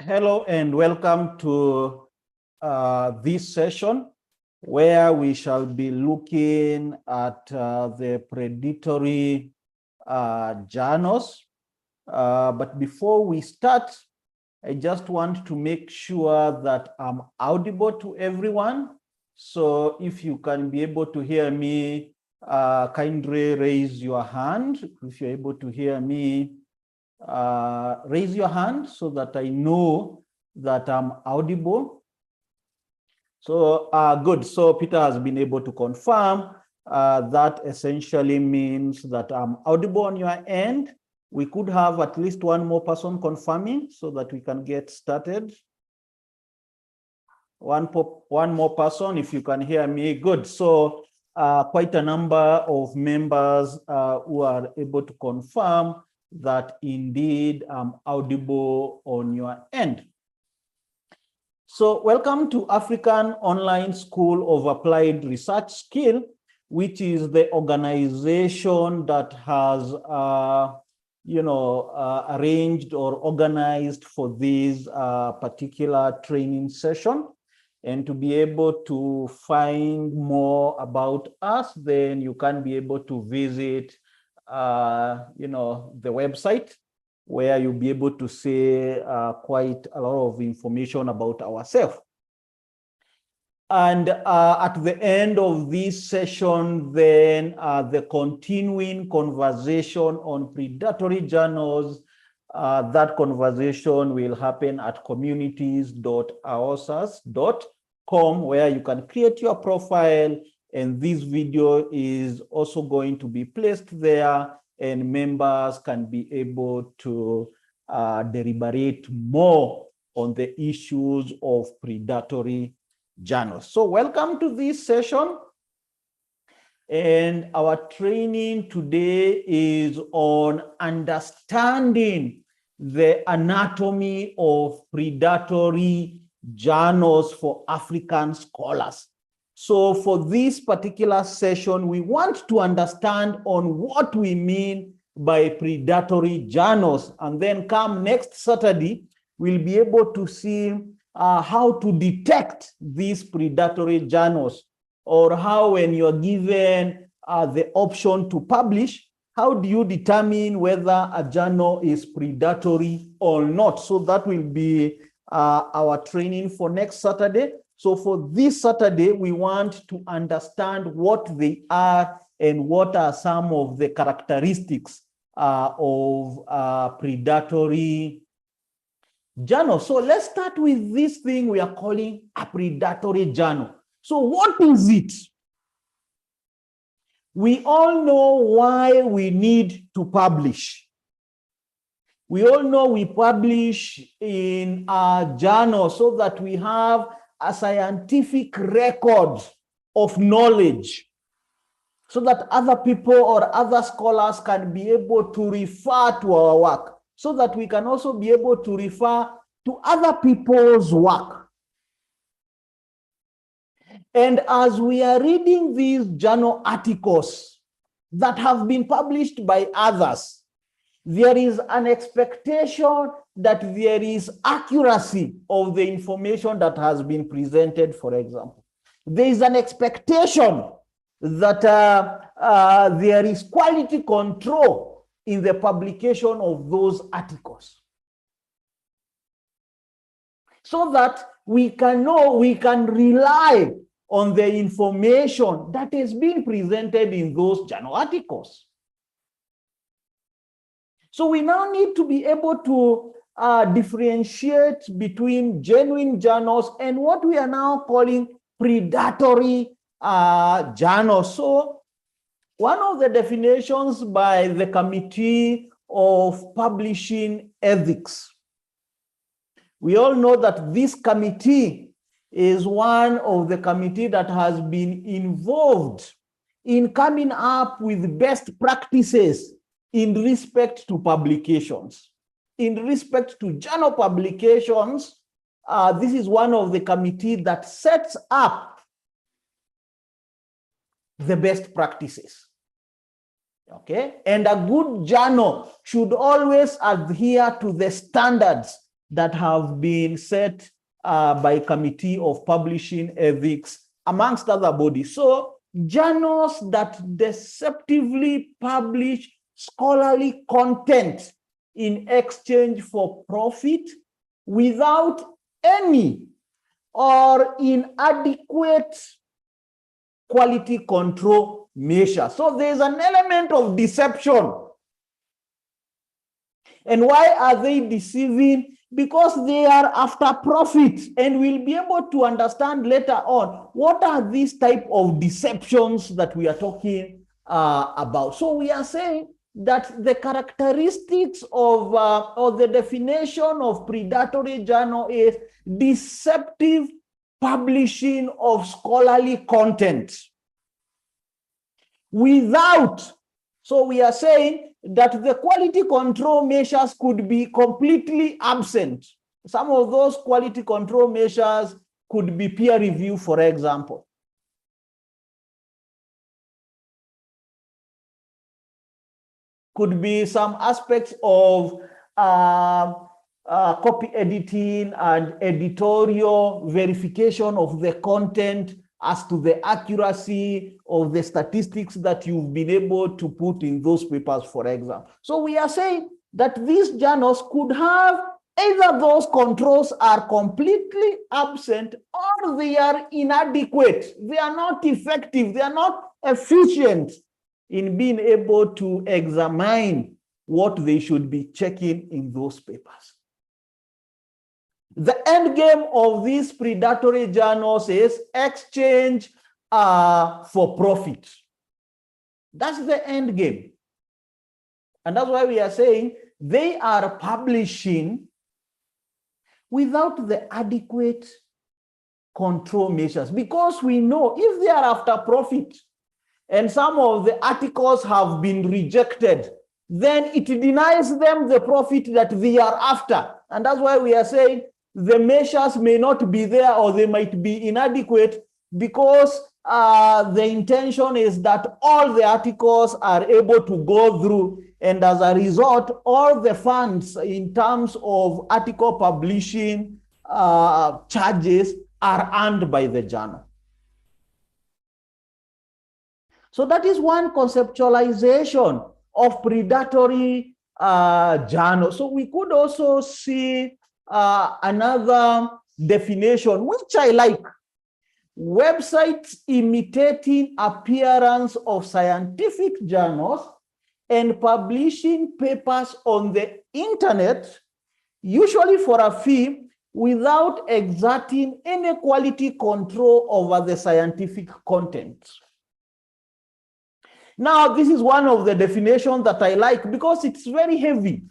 Hello and welcome to this session where we shall be looking at the predatory journals. But before we start, I just want to make sure that I'm audible to everyone. So if you can be able to hear me, kindly raise your hand. If you're able to hear me, raise your hand so that I know that I'm audible. So good. So Peter has been able to confirm that essentially means that I'm audible on your end. We could have at least one more person confirming so that we can get started. One more person, if you can hear me, good. So quite a number of members who are able to confirm that indeed I'm audible on your end. So welcome to African Online School of Applied Research Skill, which is the organization that has arranged or organized for this particular training session. And to be able to find more about us, then you can be able to visit the website, where you'll be able to see quite a lot of information about ourselves. And at the end of this session, then the continuing conversation on predatory journals, that conversation will happen at communities.aosas.com, where you can create your profile, and this video is also going to be placed there, and members can be able to deliberate more on the issues of predatory journals. So welcome to this session. And our training today is on understanding the anatomy of predatory journals for African scholars. So for this particular session, we want to understand on what we mean by predatory journals. And then come next Saturday, we'll be able to see how to detect these predatory journals, or how, when you're given the option to publish, how do you determine whether a journal is predatory or not? So that will be our training for next Saturday. So for this Saturday, we want to understand what they are and what are some of the characteristics of predatory journal. So let's start with this thing we are calling a predatory journal. So what is it? We all know why we need to publish. We all know we publish in a journal so that we have a scientific record of knowledge, so that other people or other scholars can be able to refer to our work, so that we can also be able to refer to other people's work. And as we are reading these journal articles that have been published by others, there is an expectation that there is accuracy of the information that has been presented, for example. There is an expectation that there is quality control in the publication of those articles, so that we can know, we can rely on the information that is being presented in those journal articles. So we now need to be able to differentiate between genuine journals and what we are now calling predatory journals. So one of the definitions by the Committee of Publishing Ethics, we all know that this committee is one of the committee that has been involved in coming up with best practices in respect to publications. In respect to journal publications, this is one of the committee that sets up the best practices. Okay, and a good journal should always adhere to the standards that have been set by Committee of Publishing Ethics, amongst other bodies. So journals that deceptively publish scholarly content in exchange for profit without any or inadequate quality control measure. So there's an element of deception. And why are they deceiving? Because they are after profit, and we'll be able to understand later on what are these type of deceptions that we are talking about. So we are saying that the characteristics of or the definition of predatory journal is deceptive publishing of scholarly content without, so we are saying that the quality control measures could be completely absent. Some of those quality control measures could be peer review, for example. Could be some aspects of copy editing and editorial verification of the content as to the accuracy of the statistics that you've been able to put in those papers, for example. So we are saying that these journals could have either those controls are completely absent or they are inadequate. They are not effective. They are not efficient in being able to examine what they should be checking in those papers. The end game of these predatory journals is exchange for profit. That's the end game. And that's why we are saying they are publishing without the adequate control measures, because we know if they are after profit and some of the articles have been rejected, then it denies them the profit that they are after. And that's why we are saying the measures may not be there or they might be inadequate, because the intention is that all the articles are able to go through, and as a result, all the funds in terms of article publishing charges are earned by the journal. So that is one conceptualization of predatory journal. So we could also see another definition, which I like: websites imitating appearance of scientific journals and publishing papers on the internet, usually for a fee, without exerting any quality control over the scientific content. Now, this is one of the definitions that I like because it's very heavy.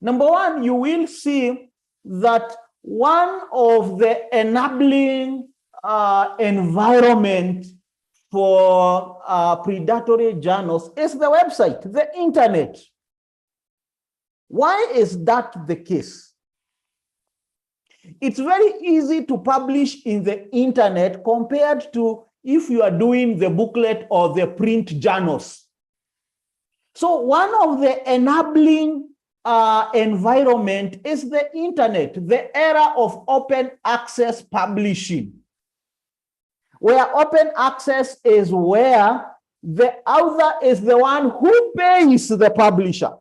Number one, you will see that one of the enabling environment for predatory journals is the website, the internet. Why is that the case? It's very easy to publish in the internet compared to if you are doing the booklet or the print journals. So one of the enabling environment is the internet, the era of open access publishing, where open access is where the author is the one who pays the publisher.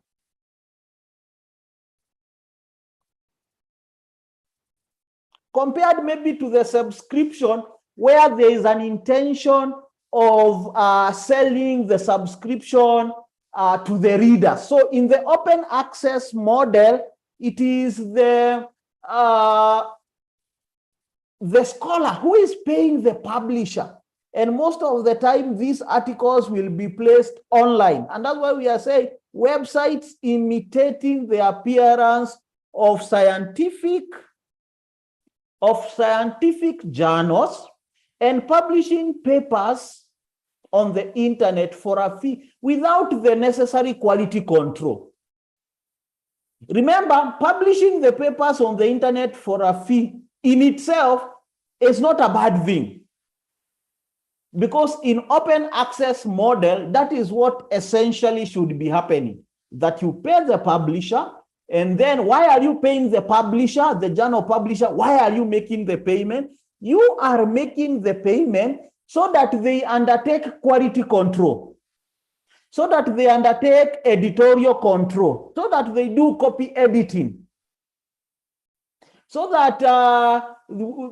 Compared maybe to the subscription, where there is an intention of selling the subscription to the reader. So in the open access model, it is the scholar who is paying the publisher. And most of the time, these articles will be placed online. And that's why we are saying websites imitating the appearance of scientific journals and publishing papers on the internet for a fee without the necessary quality control. Remember, publishing the papers on the internet for a fee in itself is not a bad thing. Because in open access model, that is what essentially should be happening, that you pay the publisher And then why are you paying the publisher, the journal publisher? Why are you making the payment? You are making the payment so that they undertake quality control, so that they undertake editorial control, so that they do copy editing, so that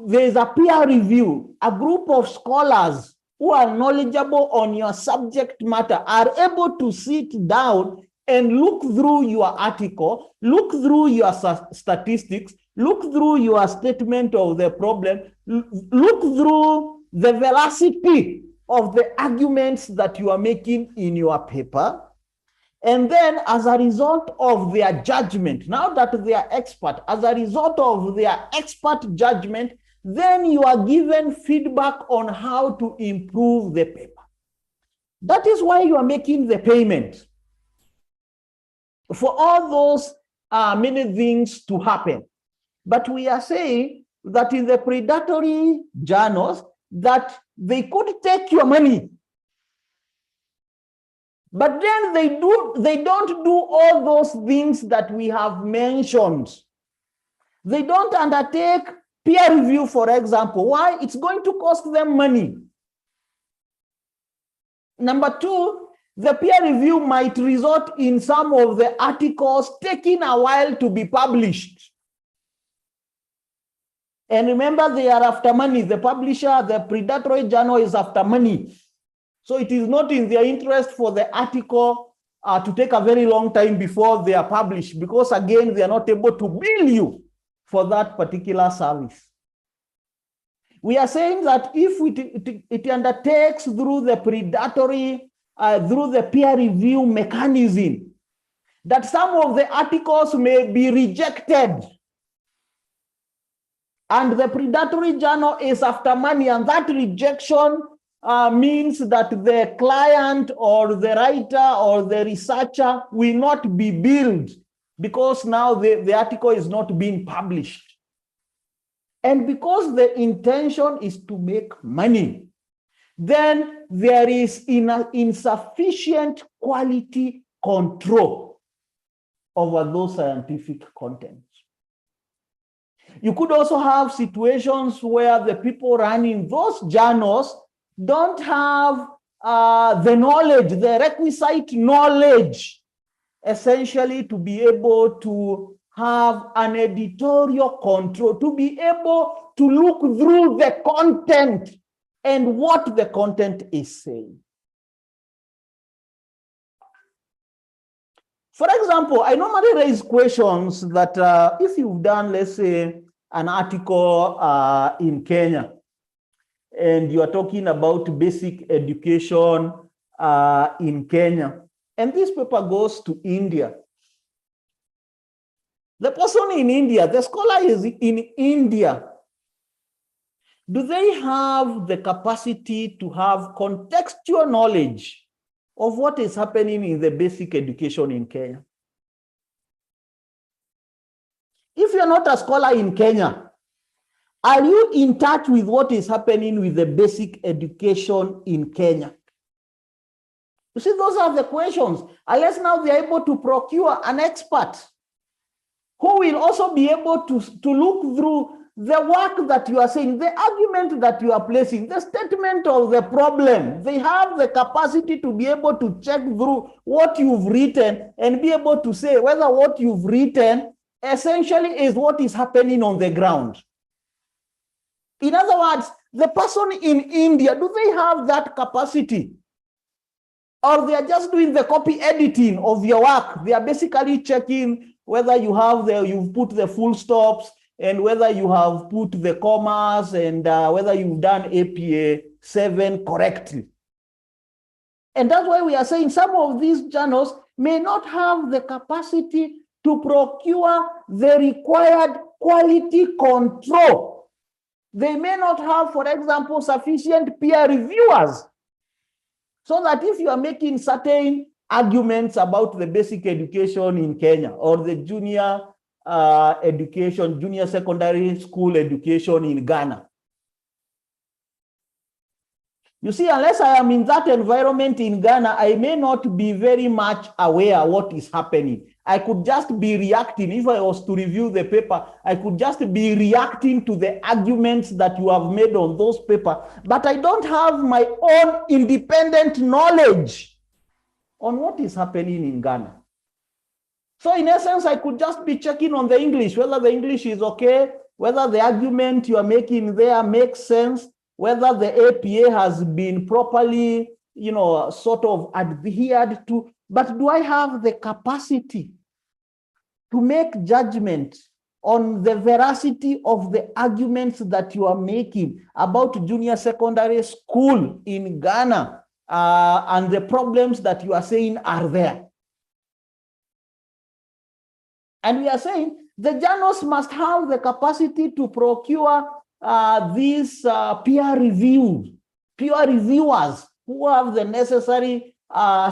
there's a peer review, a group of scholars who are knowledgeable on your subject matter are able to sit down and look through your article, look through your statistics, look through your statement of the problem, look through the velocity of the arguments that you are making in your paper. And then as a result of their judgment, now that they are expert, as a result of their expert judgment, then you are given feedback on how to improve the paper. That is why you are making the payment. For all those many things to happen. But we are saying that in the predatory journals, that they could take your money. But then they don't do all those things that we have mentioned. They don't undertake peer review, for example. Why? It's going to cost them money. Number two, the peer review might result in some of the articles taking a while to be published. And remember, they are after money. The publisher, the predatory journal is after money. So it is not in their interest for the article to take a very long time before they are published, because again, they are not able to bill you for that particular service. We are saying that if it undertakes through the predatory, through the peer review mechanism, that some of the articles may be rejected. And the predatory journal is after money, and that rejection means that the client or the writer or the researcher will not be billed, because now the article is not being published. And because the intention is to make money, then there is insufficient quality control over those scientific contents. You could also have situations where the people running those journals don't have the knowledge, the requisite knowledge, essentially to be able to have an editorial control, to be able to look through the content and what the content is saying. For example, I normally raise questions that if you've done, let's say, an article in Kenya, and you are talking about basic education in Kenya, and this paper goes to India. The person in India, the scholar is in India. Do they have the capacity to have contextual knowledge of what is happening in the basic education in Kenya? If you're not a scholar in Kenya, are you in touch with what is happening with the basic education in Kenya? You see, those are the questions. Unless now they're able to procure an expert who will also be able to look through the work that you are saying, the argument that you are placing, the statement of the problem. They have the capacity to be able to check through what you've written and be able to say whether what you've written essentially is what is happening on the ground. In other words, the person in India, do they have that capacity? Or they are just doing the copy editing of your work? They are basically checking whether you have you've put the full stops, and whether you have put the commas, and whether you've done APA 7 correctly. And that's why we are saying some of these journals may not have the capacity to procure the required quality control. They may not have, for example, sufficient peer reviewers, so that if you are making certain arguments about the basic education in Kenya or the junior education, junior secondary school education in Ghana, you see, unless I am in that environment in Ghana, I may not be very much aware what is happening. I could just be reacting. If I was to review the paper, I could just be reacting to the arguments that you have made on those papers, but I don't have my own independent knowledge on what is happening in Ghana. So in essence, I could just be checking on the English, whether the English is okay, whether the argument you are making there makes sense, whether the APA has been properly, sort of adhered to. But do I have the capacity to make judgment on the veracity of the arguments that you are making about junior secondary school in Ghana and the problems that you are saying are there? And we are saying the journals must have the capacity to procure these peer reviewers who have the necessary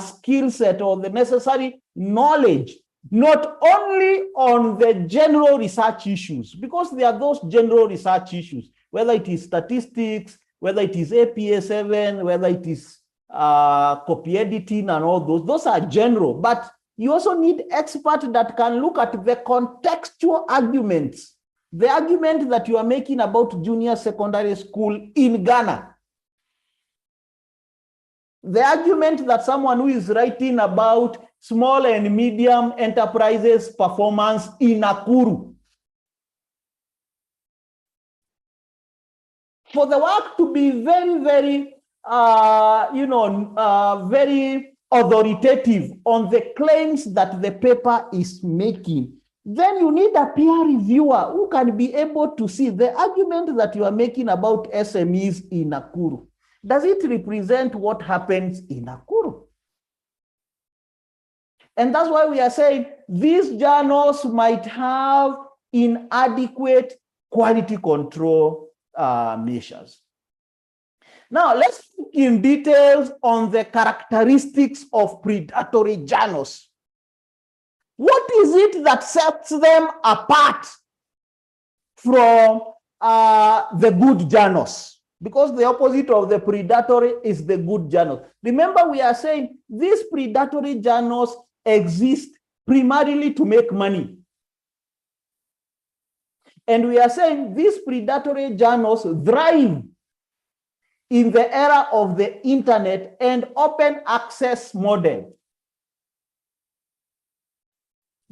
skill set or the necessary knowledge, not only on the general research issues, because there are those general research issues, whether it is statistics, whether it is APA 7, whether it is copy editing and all those are general, but you also need experts that can look at the contextual arguments, the argument that you are making about junior secondary school in Ghana. The argument that someone who is writing about small and medium enterprises performance in Nakuru. For the work to be very, very, very authoritative on the claims that the paper is making, then you need a peer reviewer who can be able to see the argument that you are making about SMEs in Nakuru. Does it represent what happens in Nakuru? And that's why we are saying these journals might have inadequate quality control measures. Now, let's look in details on the characteristics of predatory journals. What is it that sets them apart from the good journals? Because the opposite of the predatory is the good journals. Remember, we are saying these predatory journals exist primarily to make money. And we are saying these predatory journals thrive in the era of the internet and open access model.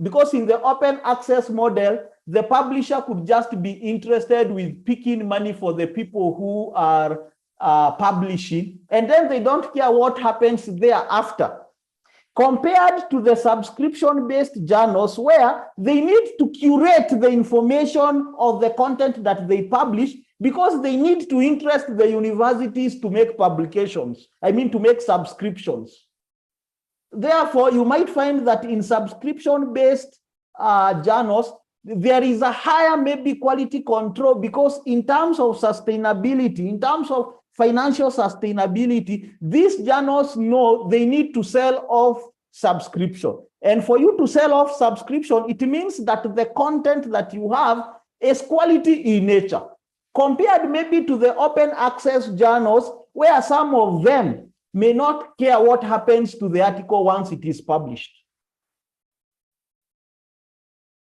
Because in the open access model, the publisher could just be interested with picking money for the people who are publishing, and then they don't care what happens thereafter. Compared to the subscription-based journals where they need to curate the information of the content that they publish because they need to interest the universities to make publications, to make subscriptions. Therefore, you might find that in subscription-based journals, there is a higher maybe quality control because in terms of sustainability, in terms of financial sustainability, these journals know they need to sell off subscription. And for you to sell off subscription, it means that the content that you have is quality in nature, compared maybe to the open access journals where some of them may not care what happens to the article once it is published.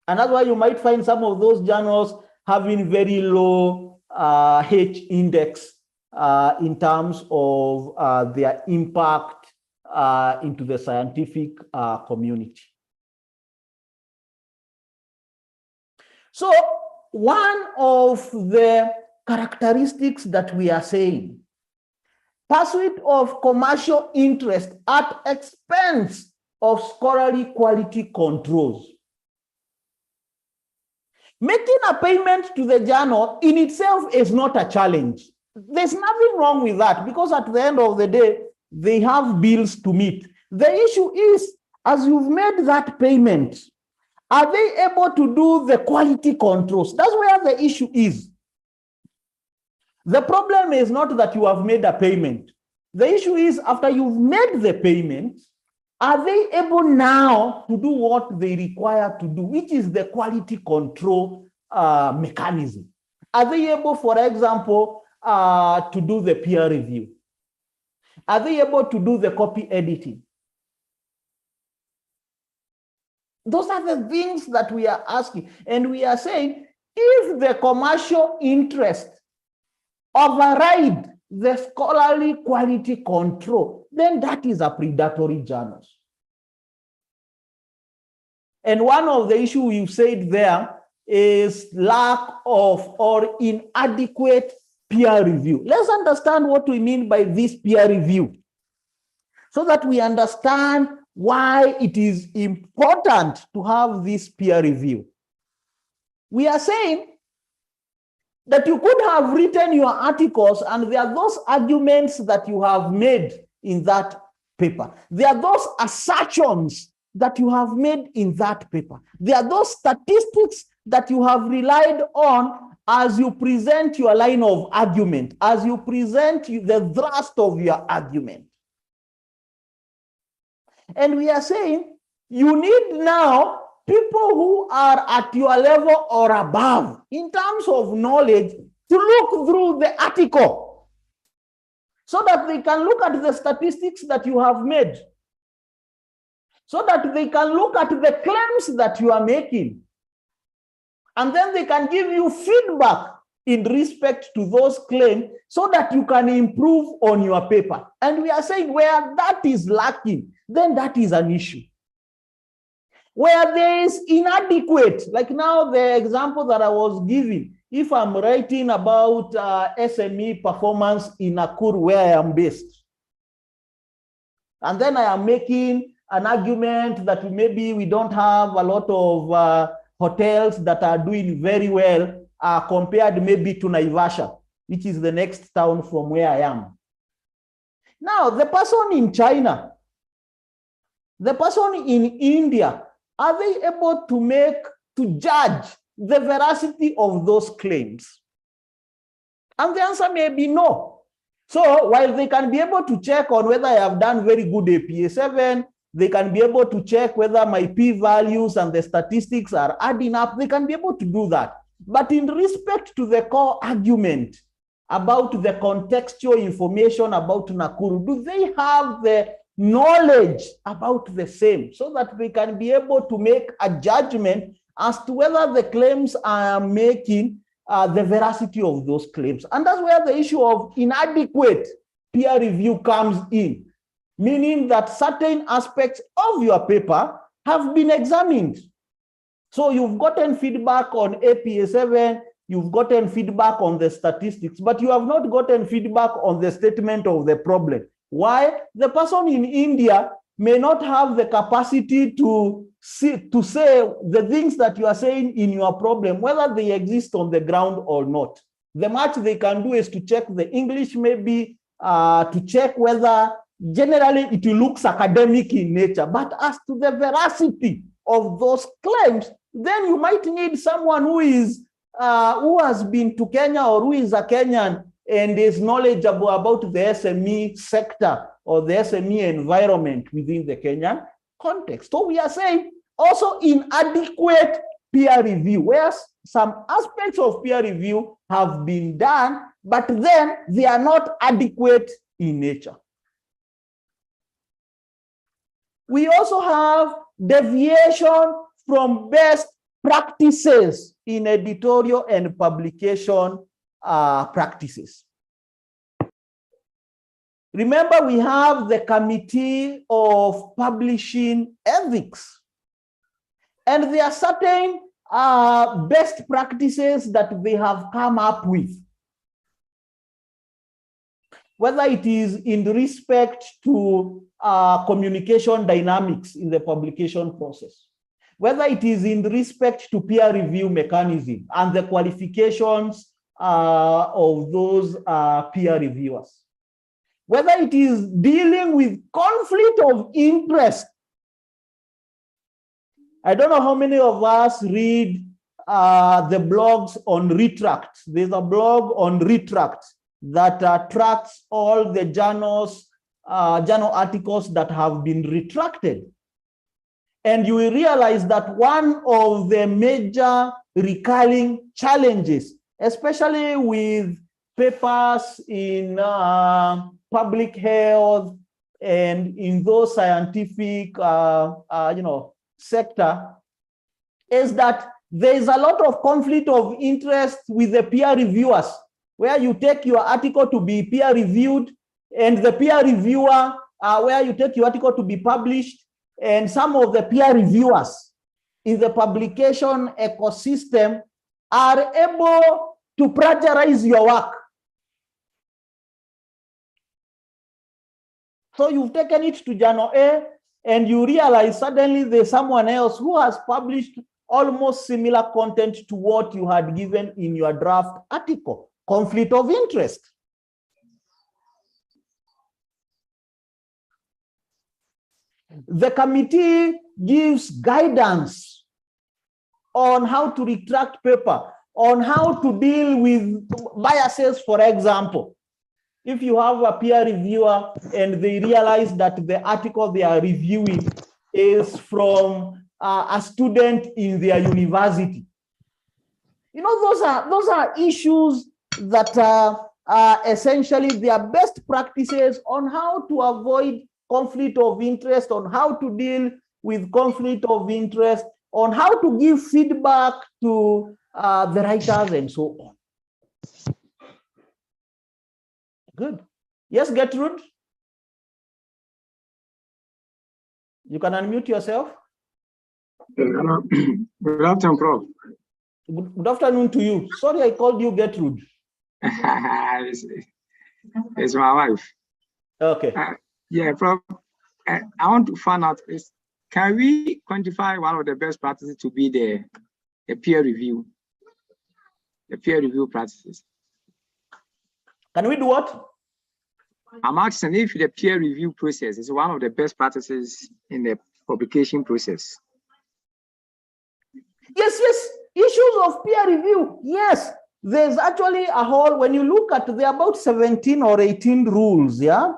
And that's why you might find some of those journals having very low H index in terms of their impact into the scientific community. So one of the characteristics that we are saying, pursuit of commercial interest at expense of scholarly quality controls. Making a payment to the journal in itself is not a challenge. There's nothing wrong with that because at the end of the day, they have bills to meet. The issue is, as you've made that payment, are they able to do the quality controls? That's where the issue is. The problem is not that you have made a payment. The issue is after you've made the payment, are they able now to do what they require to do, which is the quality control mechanism? Are they able, for example, to do the peer review? Are they able to do the copy editing? Those are the things that we are asking. And we are saying, if the commercial interest override the scholarly quality control, then that is a predatory journal. And one of the issues we've said there is lack of or inadequate peer review. Let's understand what we mean by this peer review so that we understand why it is important to have this peer review. We are saying that you could have written your articles and there are those arguments that you have made in that paper. There are those assertions that you have made in that paper. There are those statistics that you have relied on as you present your line of argument, as you present the thrust of your argument. And we are saying you need now people who are at your level or above in terms of knowledge to look through the article so that they can look at the statistics that you have made, so that they can look at the claims that you are making, and then they can give you feedback in respect to those claims so that you can improve on your paper. And we are saying where that is lacking, then that is an issue. Where there is inadequate, like now the example that I was giving, if I'm writing about SME performance in Nakuru where I am based, and then I am making an argument that maybe we don't have a lot of hotels that are doing very well compared maybe to Naivasha, which is the next town from where I am. Now, the person in China, the person in India, are they able to judge the veracity of those claims? And the answer may be no. So while they can be able to check on whether I have done very good APA7, they can be able to check whether my p-values and the statistics are adding up, they can be able to do that. But in respect to the core argument about the contextual information about Nakuru, do they have the knowledge about the same so that they can be able to make a judgment as to whether the claims I am making the veracity of those claims? And that's where the issue of inadequate peer review comes in, meaning that certain aspects of your paper have been examined. So you've gotten feedback on APA7, you've gotten feedback on the statistics, but you have not gotten feedback on the statement of the problem. Why? The person in India may not have the capacity to say the things that you are saying in your problem, whether they exist on the ground or not. The much they can do is to check the English, maybe to check whether generally it looks academic in nature, but as to the veracity of those claims, then you might need someone who has been to Kenya or who is a Kenyan and is knowledgeable about the SME sector or the SME environment within the Kenyan context. So we are saying also inadequate peer review, where some aspects of peer review have been done, but then they are not adequate in nature. We also have deviation from best practices in editorial and publication practices. Remember, we have the Committee of Publishing Ethics, and there are certain best practices that they have come up with, whether it is in respect to communication dynamics in the publication process, whether it is in respect to peer review mechanism and the qualifications of those peer reviewers, whether it is dealing with conflict of interest. I don't know how many of us read the blogs on Retract. There's a blog on Retract that tracks all the journal articles that have been retracted. And you will realize that one of the major recurring challenges, especially with papers in public health and in those scientific sector is that there is a lot of conflict of interest with the peer reviewers, where you take your article to be peer reviewed, and the peer reviewer, where you take your article to be published, and some of the peer reviewers in the publication ecosystem are able to plagiarize your work. So you've taken it to journal A, and you realize suddenly there's someone else who has published almost similar content to what you had given in your draft article. Conflict of interest. The committee gives guidance on how to retract paper, on how to deal with biases, for example. If you have a peer reviewer and they realize that the article they are reviewing is from a student in their university, you know, those are issues that are essentially their best practices on how to avoid conflict of interest, on how to deal with conflict of interest, on how to give feedback to the writers and so on. Good. Yes, Gertrude? You can unmute yourself. Good afternoon, Prof. Good afternoon to you. Sorry, I called you Gertrude. It's my wife. Okay. Yeah, Prof. I want to find out, can we quantify one of the best practices to be the peer review practices? Can we do what? I'm asking if the peer review process is one of the best practices in the publication process. Yes, yes. Issues of peer review. Yes, there's actually a whole, when you look at, there are about 17 or 18 rules, yeah?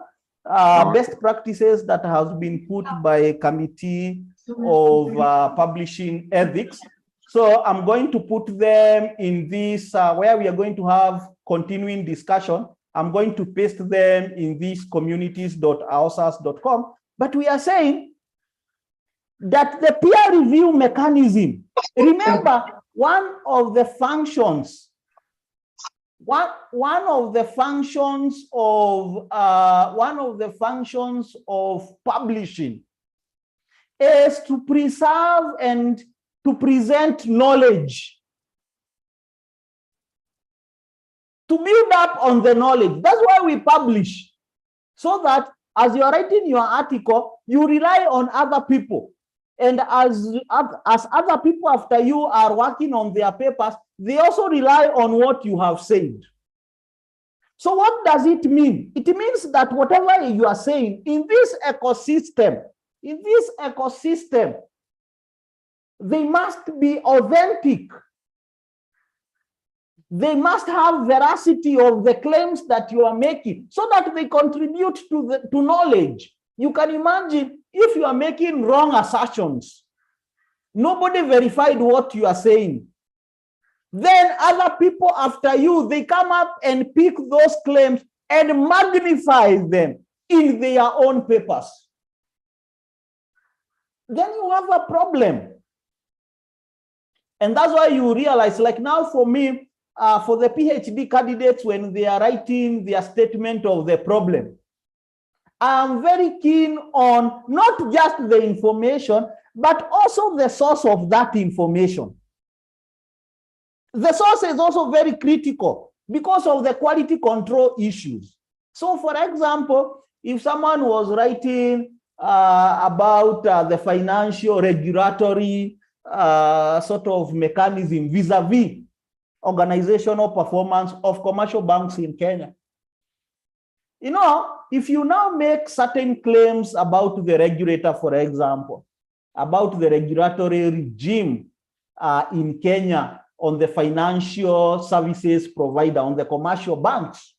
Best practices that has been put by a committee of publishing ethics. So I'm going to put them in this, where we are going to have continuing discussion. I'm going to paste them in this communities.aosas.com. But we are saying that the peer review mechanism, remember, one of the functions of publishing is to preserve and to present knowledge, to build up on the knowledge. That's why we publish, so that as you're writing your article, you rely on other people. And as other people after you are working on their papers, they also rely on what you have said. So what does it mean? It means that whatever you are saying in this ecosystem, they must be authentic. They must have veracity of the claims that you are making, so that they contribute to knowledge. You can imagine if you are making wrong assertions, nobody verified what you are saying, then other people after you, they come up and pick those claims and magnify them in their own papers. Then you have a problem. And that's why you realize, like now for me, for the PhD candidates, when they are writing their statement of the problem, I'm very keen on not just the information, but also the source of that information. The source is also very critical because of the quality control issues. So for example, if someone was writing about the financial regulatory sort of mechanism vis-a-vis organizational performance of commercial banks in Kenya, you know, if you now make certain claims about the regulator, for example, about the regulatory regime in Kenya on the financial services provider, on the commercial banks,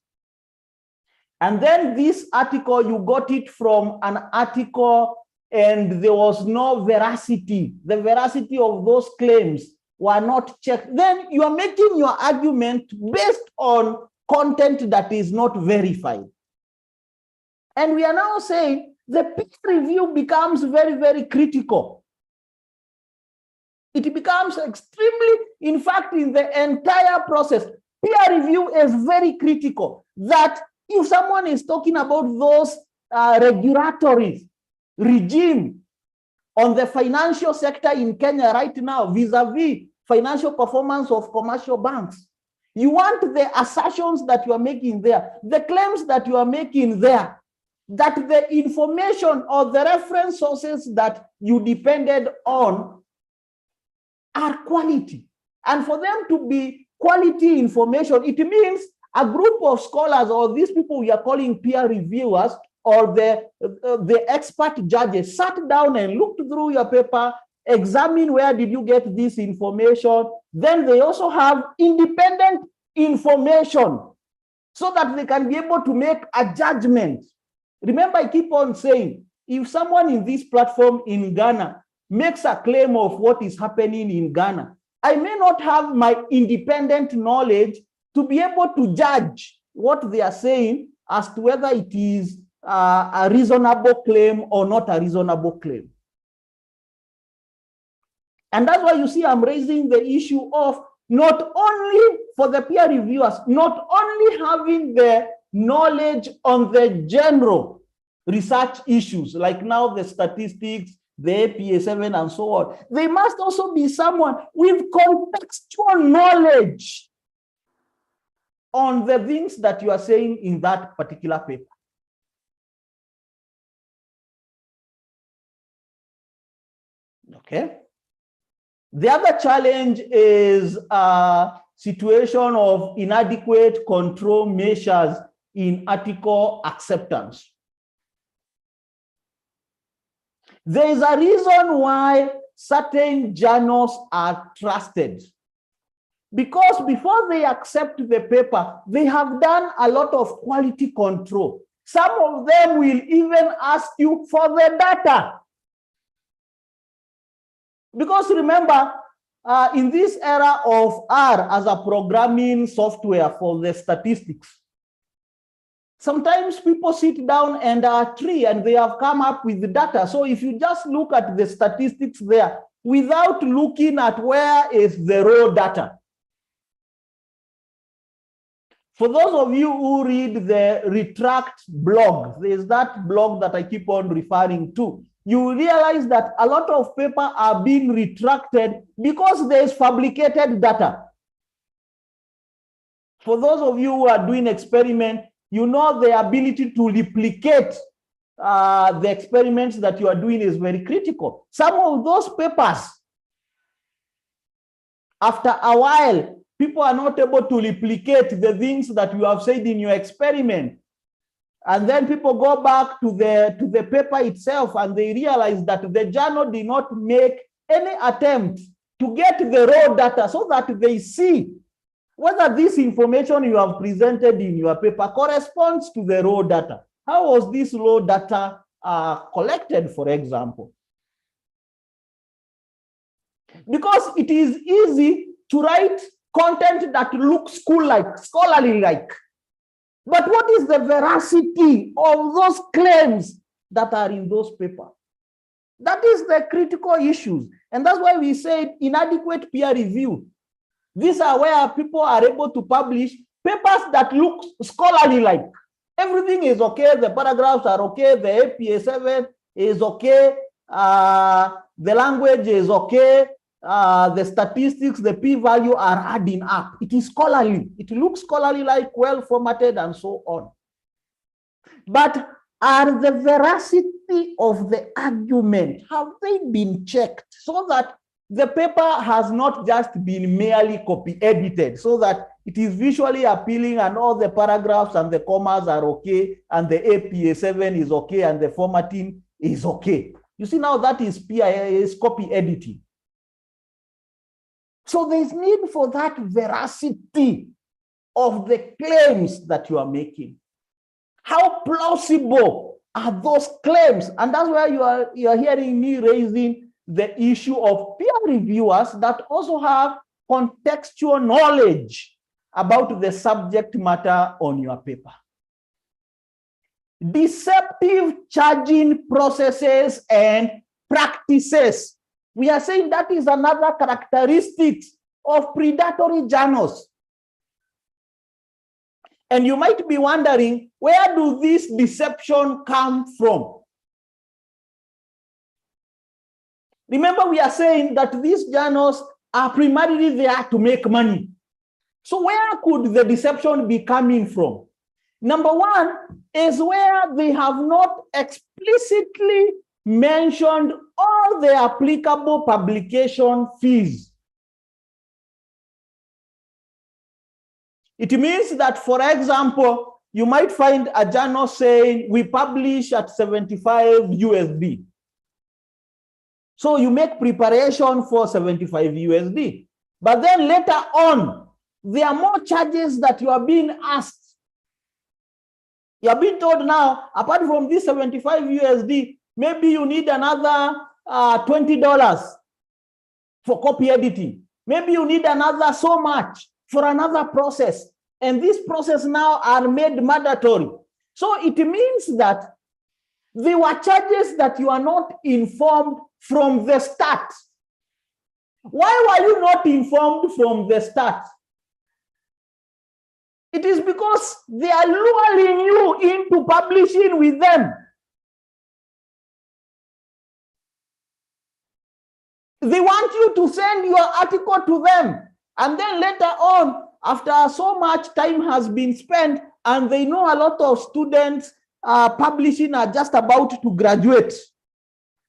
and then this article, you got it from an article and there was no veracity, the veracity of those claims were not checked, then you are making your argument based on content that is not verified. And we are now saying the peer review becomes very, very critical. It becomes extremely, in fact, in the entire process, peer review is very critical. That if someone is talking about those regulatory regime on the financial sector in Kenya right now, vis-a-vis financial performance of commercial banks, you want the assertions that you are making there, the claims that you are making there, that the information or the reference sources that you depended on are quality. And for them to be quality information, it means a group of scholars, or these people we are calling peer reviewers, or the expert judges, sat down and looked through your paper, examine where did you get this information. Then they also have independent information so that they can be able to make a judgment. Remember, I keep on saying, if someone in this platform in Ghana makes a claim of what is happening in Ghana, I may not have my independent knowledge to be able to judge what they are saying as to whether it is a reasonable claim or not a reasonable claim. And that's why you see I'm raising the issue of not only for the peer reviewers, not only having the knowledge on the general research issues, like now the statistics, the APA7 and so on. They must also be someone with contextual knowledge on the things that you are saying in that particular paper. Okay. The other challenge is a situation of inadequate control measures in article acceptance. There is a reason why certain journals are trusted. Because before they accept the paper, they have done a lot of quality control. Some of them will even ask you for the data. Because remember, in this era of R as a programming software for the statistics, sometimes people sit down and tree and they have come up with the data. So if you just look at the statistics there without looking at where is the raw data. For those of you who read the Retract blog, there's that blog that I keep on referring to. You will realize that a lot of paper are being retracted because there is fabricated data. For those of you who are doing experiment, you know the ability to replicate the experiments that you are doing is very critical. Some of those papers, after a while, people are not able to replicate the things that you have said in your experiment. And then people go back to the paper itself and they realize that the journal did not make any attempt to get the raw data so that they see whether this information you have presented in your paper corresponds to the raw data. How was this raw data collected, for example? Because it is easy to write content that looks scholarly-like. But what is the veracity of those claims that are in those papers? That is the critical issues. And that's why we say inadequate peer review. These are where people are able to publish papers that look scholarly-like. Everything is okay. The paragraphs are okay. The APA7 is okay. The language is okay. The statistics, the p-value are adding up. It is scholarly. It looks scholarly-like, well formatted, and so on. But are the veracity of the argument, have they been checked so that the paper has not just been merely copy-edited, so that it is visually appealing and all the paragraphs and the commas are okay, and the APA7 is okay, and the formatting is okay? You see, now that is copy editing. So there's need for that veracity of the claims that you are making. How plausible are those claims? And that's why you are hearing me raising the issue of peer reviewers that also have contextual knowledge about the subject matter on your paper. Deceptive charging processes and practices We are saying that is another characteristic of predatory journals. And you might be wondering, where do this deception come from? Remember, we are saying that these journals are primarily there to make money. So where could the deception be coming from? Number one is where they have not explicitly mentioned all the applicable publication fees. It means that, for example, you might find a journal saying we publish at 75 USD. So you make preparation for 75 USD. But then later on, there are more charges that you are being asked. You are being told now, apart from this 75 USD, maybe you need another $20 for copy editing. Maybe you need another so much for another process. And these processes now are made mandatory. So it means that there were charges that you are not informed from the start. Why were you not informed from the start? It is because they are luring you into publishing with them. They want you to send your article to them. And then later on, after so much time has been spent, and they know a lot of students publishing are just about to graduate.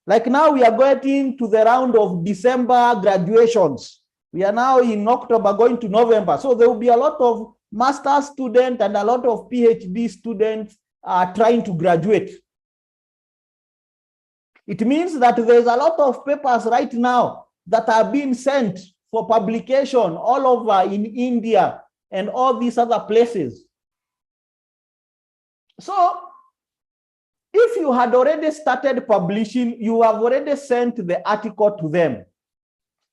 Like now we are getting to the round of December graduations. We are now in October going to November. So there will be a lot of master's students and a lot of PhD students trying to graduate. It means that there's a lot of papers right now that are being sent for publication all over in India and all these other places. So if you had already started publishing, you have already sent the article to them.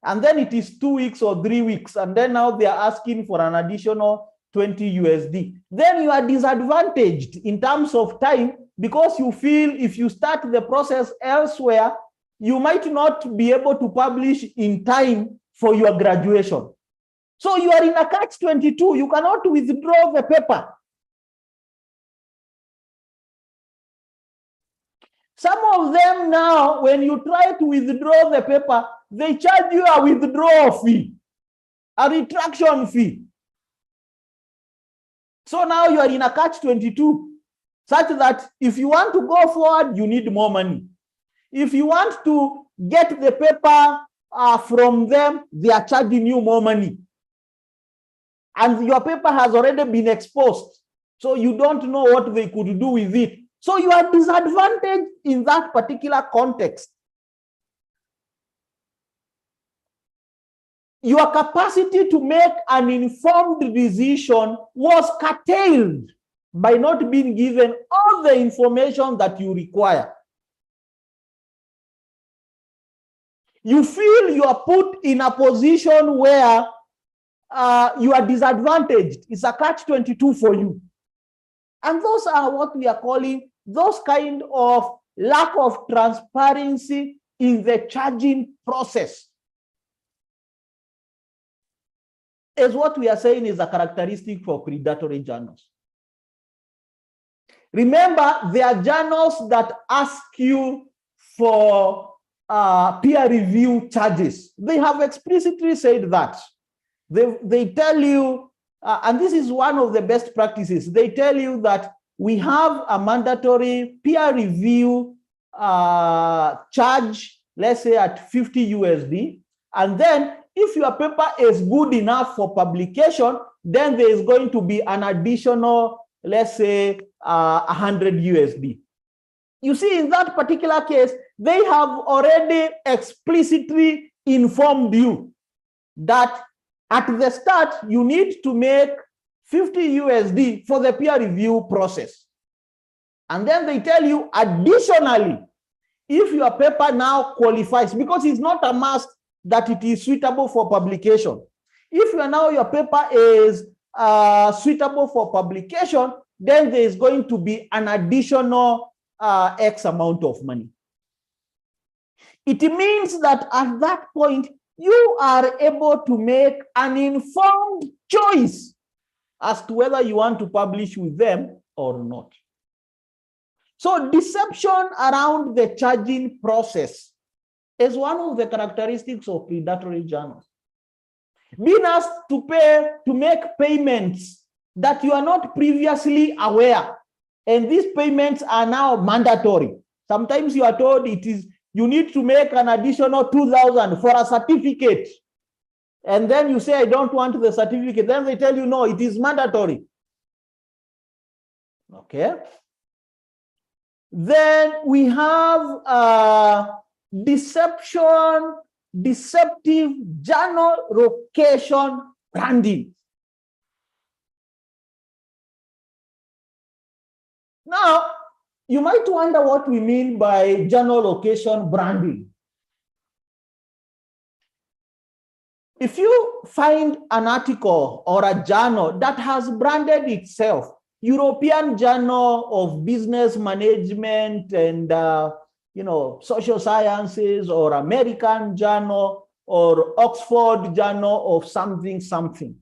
And then it is 2 weeks or 3 weeks. And then now they are asking for an additional 20 USD. Then you are disadvantaged in terms of time, because you feel if you start the process elsewhere, you might not be able to publish in time for your graduation. So you are in a catch-22. You cannot withdraw the paper. Some of them now, when you try to withdraw the paper, they charge you a withdrawal fee, a retraction fee. So now you are in a catch-22, such that if you want to go forward, you need more money. If you want to get the paper from them, they are charging you more money. And your paper has already been exposed, so you don't know what they could do with it. So you are disadvantaged in that particular context. Your capacity to make an informed decision was curtailed by not being given all the information that you require. You feel you are put in a position where you are disadvantaged. It's a catch-22 for you. And those are what we are calling those kind of lack of transparency in the charging process. Is what we are saying is a characteristic for predatory journals. Remember, there are journals that ask you for peer review charges. They have explicitly said that. They tell you, and this is one of the best practices, they tell you that we have a mandatory peer review charge, let's say at 50 USD, and then if your paper is good enough for publication, then there is going to be an additional, let's say, 100 USD. You see, in that particular case, they have already explicitly informed you that at the start, you need to make 50 USD for the peer review process. And then they tell you additionally, if your paper now qualifies, because it's not a must that it is suitable for publication. If your paper is suitable for publication, then there is going to be an additional X amount of money. It means that at that point, you are able to make an informed choice as to whether you want to publish with them or not. So deception around the charging process is one of the characteristics of predatory journals. Being asked to pay, to make payments that you are not previously aware, and these payments are now mandatory. Sometimes you are told you need to make an additional 2,000 for a certificate. And then you say, I don't want the certificate. Then they tell you, no, it is mandatory. Okay. Then we have deceptive journal location branding. Now, you might wonder what we mean by journal location branding. If you find an article or a journal that has branded itself, European Journal of Business Management and social sciences, or American Journal, or Oxford Journal of something.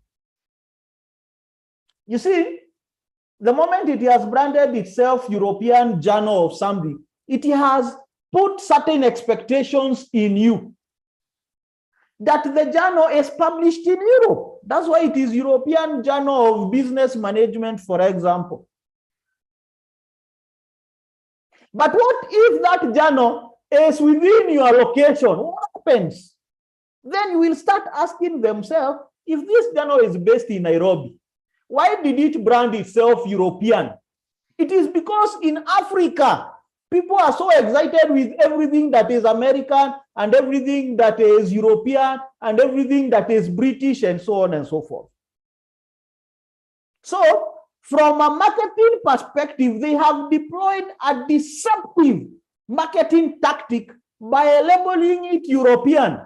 You see, the moment it has branded itself European Journal of something, it has put certain expectations in you that the journal is published in Europe. That's why it is European Journal of Business Management, for example. But what if that journal is within your location? What happens? Then you will start asking themselves, if this journal is based in Nairobi, why did it brand itself European? It is because in Africa, people are so excited with everything that is American and everything that is European and everything that is British and so on and so forth. So, from a marketing perspective, they have deployed a deceptive marketing tactic by labeling it European.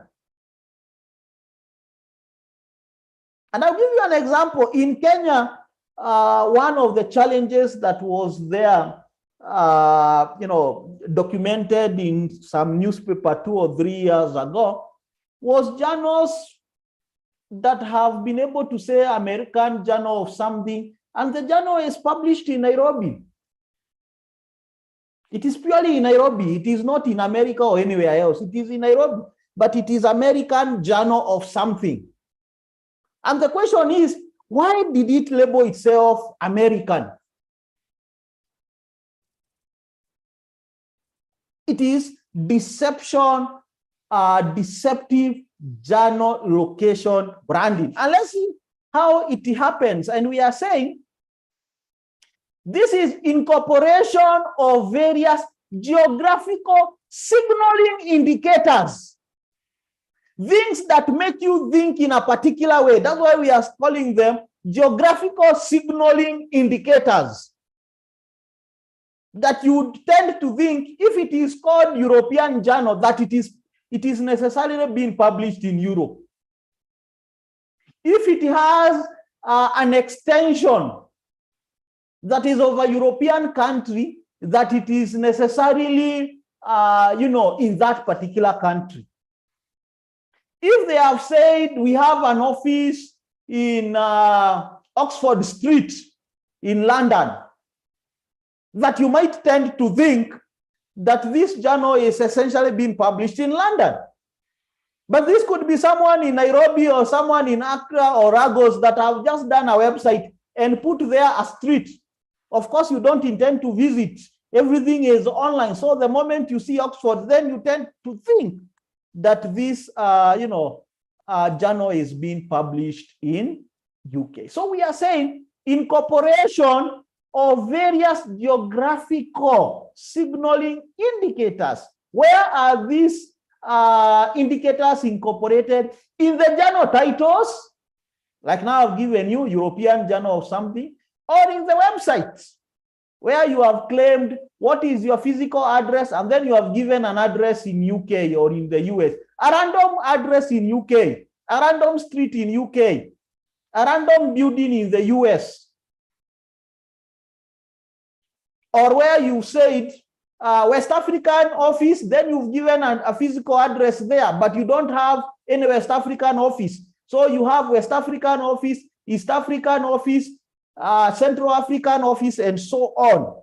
And I'll give you an example. In Kenya, one of the challenges that was there, documented in some newspaper 2 or 3 years ago, was journals that have been able to say American Journal of something, and the journal is published in Nairobi. It is purely in Nairobi. It is not in America or anywhere else. It is in Nairobi, but it is American Journal of something. And the question is, why did it label itself American? It is deception, deceptive journal location branding. And let's see how it happens. And we are saying this is incorporation of various geographical signaling indicators, things that make you think in a particular way. That's why we are calling them geographical signaling indicators, that you tend to think, if it is called European Journal, that it is necessarily being published in Europe. If it has an extension that is of a European country, that it is necessarily, in that particular country. If they have said we have an office in Oxford Street in London, that you might tend to think that this journal is essentially being published in London. But this could be someone in Nairobi or someone in Accra or Lagos that have just done a website and put there a street. Of course, you don't intend to visit. Everything is online. So the moment you see Oxford, then you tend to think that this, journal is being published in UK. So we are saying incorporation of various geographical signaling indicators. Where are these indicators incorporated? In the journal titles, like now I've given you European Journal of something, or in the websites, where you have claimed what is your physical address, and then you have given an address in UK or in the US, a random address in UK, a random street in UK, a random building in the US. Or where you said West African office, then you've given a physical address there, but you don't have any West African office. So you have West African office, East African office, Central African office, and so on.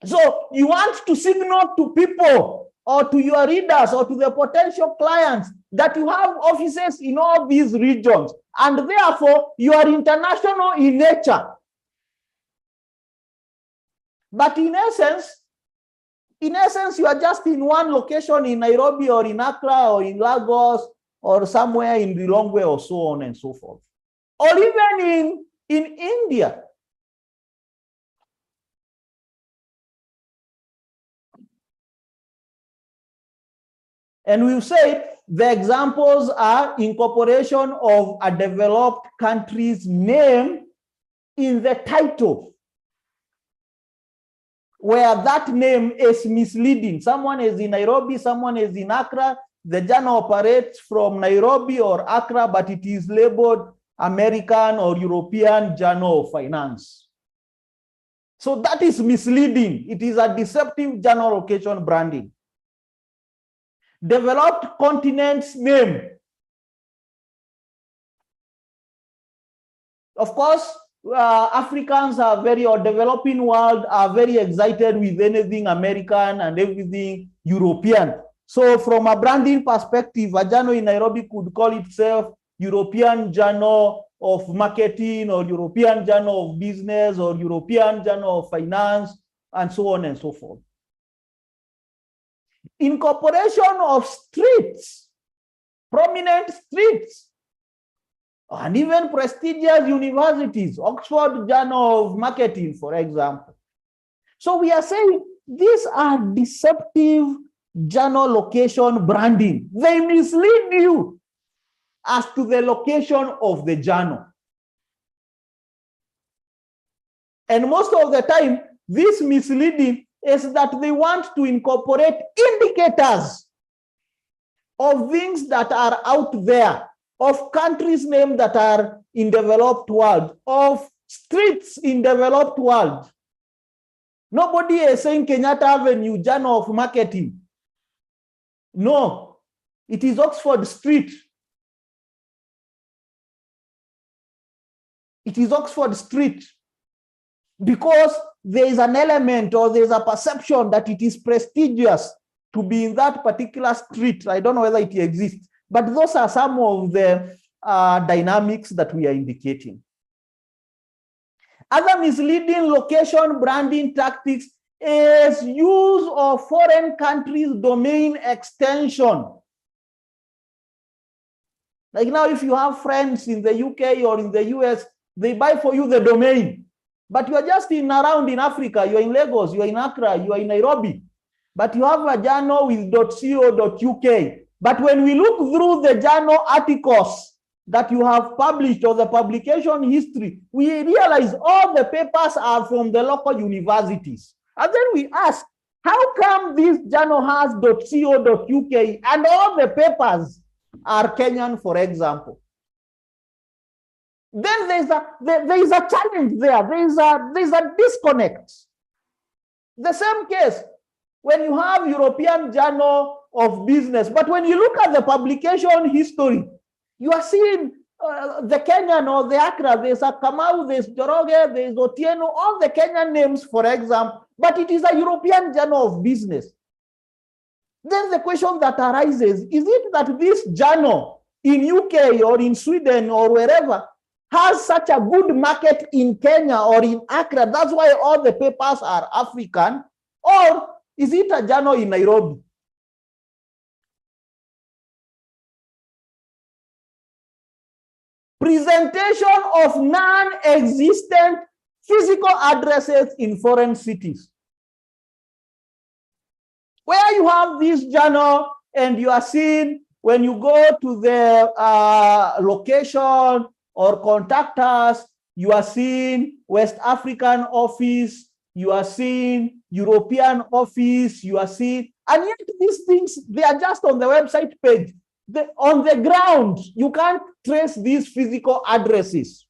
So you want to signal to people or to your readers or to the potential clients that you have offices in all these regions, and therefore you are international in nature. But in essence, you are just in one location in Nairobi or in Accra or in Lagos or somewhere in Lilongwe or so on and so forth. Or even in India. And we've said the examples are incorporation of a developed country's name in the title, where that name is misleading. Someone is in Nairobi, someone is in Accra. The journal operates from Nairobi or Accra, but it is labeled American or European Journal of Finance. So that is misleading. It is a deceptive journal location branding. Developed continent's name. Of course, Africans are or developing world are very excited with anything American and everything European. So from a branding perspective, a journal in Nairobi could call itself European Journal of Marketing or European Journal of Business or European Journal of Finance and so on and so forth. Incorporation of streets, prominent streets, and even prestigious universities, Oxford Journal of Marketing, for example. So we are saying these are deceptive journal location branding. They mislead you as to the location of the journal. And most of the time, this misleading is that they want to incorporate indicators of things that are out there, of countries' names that are in developed world, of streets in developed world. Nobody is saying Kenyatta Avenue Journal of Marketing. No, it is Oxford Street. It is Oxford Street because there is an element or there is a perception that it is prestigious to be in that particular street. I don't know whether it exists, but those are some of the dynamics that we are indicating. Other misleading location branding tactics is use of foreign countries' domain extension. Like now, if you have friends in the UK or in the US, they buy for you the domain. But you are just around in Africa, you are in Lagos, you are in Accra, you are in Nairobi. But you have a journal with .co.uk. But when we look through the journal articles that you have published or the publication history, we realize all the papers are from the local universities. And then we ask, how come this journal has .co.uk and all the papers are Kenyan, for example? Then there is a challenge there. There is a disconnect. The same case when you have European Journal of Business, but when you look at the publication history, you are seeing the Kenyan or the Accra, there's a Kamau, there's Joroge, there's Otieno, all the Kenyan names, for example, but it is a European Journal of Business. Then the question that arises, is it that this journal in UK or in Sweden or wherever has such a good market in Kenya or in Accra, that's why all the papers are African? Or is it a journal in Nairobi? Presentation of non-existent physical addresses in foreign cities. Where you have this journal and you are seeing when you go to the location or contact us, you are seeing West African office, you are seeing European office, you are seeing, and yet these things, they are just on the website page. On the ground, you can't trace these physical addresses.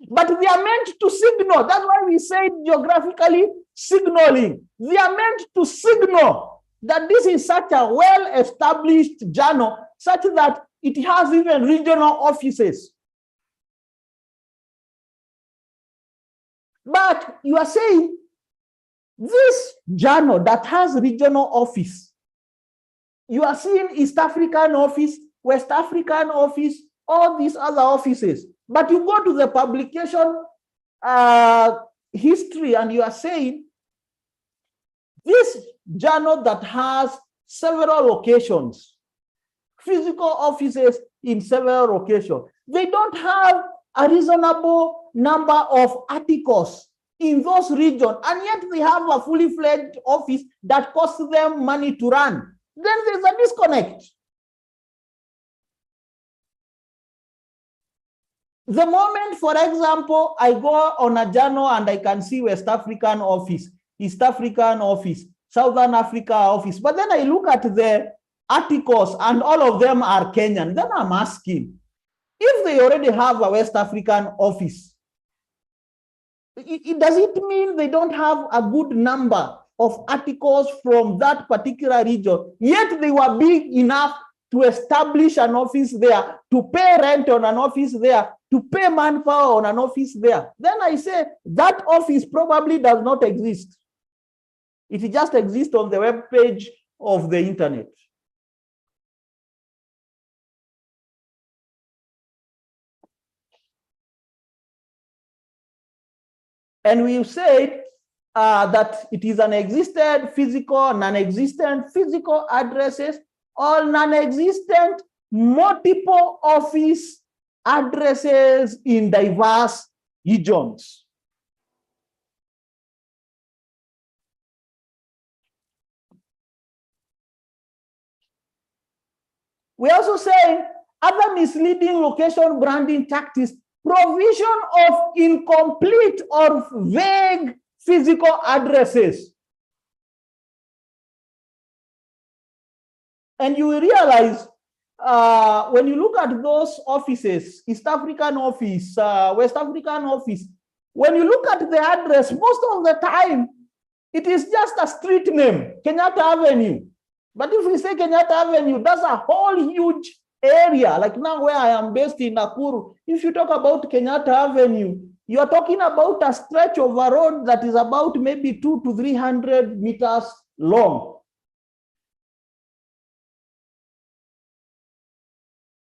But they are meant to signal. That's why we say geographically signaling. They are meant to signal that this is such a well-established journal, such that it has even regional offices. But you are saying this journal that has regional office, you are seeing East African office, West African office, all these other offices. But you go to the publication history and you are saying this journal that has several locations, physical offices in several locations, they don't have a reasonable number of articles in those regions, and yet they have a fully fledged office that costs them money to run. Then there's a disconnect. The moment, for example, I go on a journal and I can see West African office, East African office, Southern Africa office, but then I look at the articles and all of them are Kenyan, then I'm asking, if they already have a West African office, does it mean they don't have a good number of articles from that particular region, yet they were big enough to establish an office there, to pay rent on an office there, to pay manpower on an office there? Then I say that office probably does not exist. It just exists on the web page of the internet. And we've said that it is non-existent physical addresses, or non-existent multiple office addresses in diverse regions. We also say other misleading location branding tactics, provision of incomplete or vague physical addresses. And you will realize when you look at those offices, East African office, West African office, when you look at the address, most of the time, it is just a street name, Kenyatta Avenue. But if we say Kenyatta Avenue, that's a whole huge area. Like now where I am based in Nakuru, if you talk about Kenyatta Avenue, you are talking about a stretch of a road that is about maybe 200 to 300 meters long.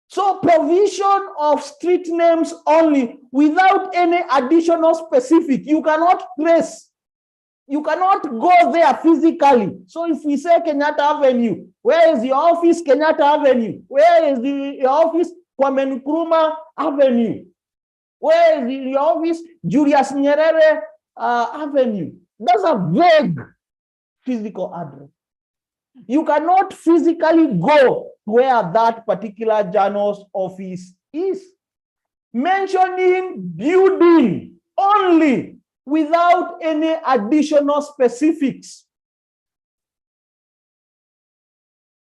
So provision of street names only without any additional specific, you cannot trace. You cannot go there physically. So if we say Kenyatta Avenue, where is the office Kenyatta Avenue? Where is the office Kwame Nkrumah Avenue? Where is the office Julius Nyerere Avenue? That's a vague physical address. You cannot physically go where that particular journal's office is. Mentioning building only without any additional specifics.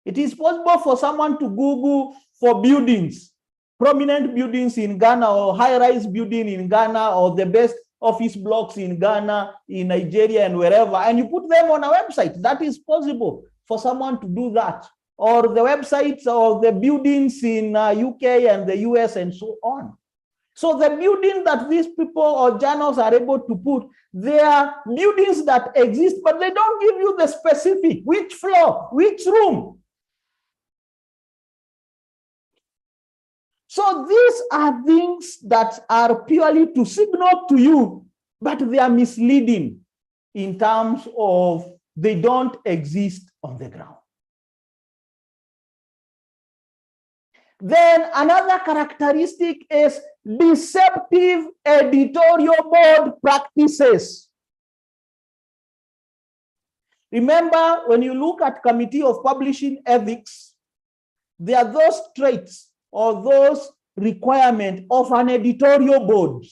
It is possible for someone to Google for buildings, prominent buildings in Ghana, or high-rise building in Ghana, or the best office blocks in Ghana, in Nigeria, and wherever, and you put them on a website. That is possible for someone to do that. Or the websites of the buildings in UK and the US and so on. So the building that these people or journals are able to put, they are buildings that exist, but they don't give you the specific, which floor, which room. So these are things that are purely to signal to you, but they are misleading in terms of they don't exist on the ground. Then another characteristic is deceptive editorial board practices. Remember, when you look at Committee of Publishing Ethics, there are those traits or those requirements of an editorial board.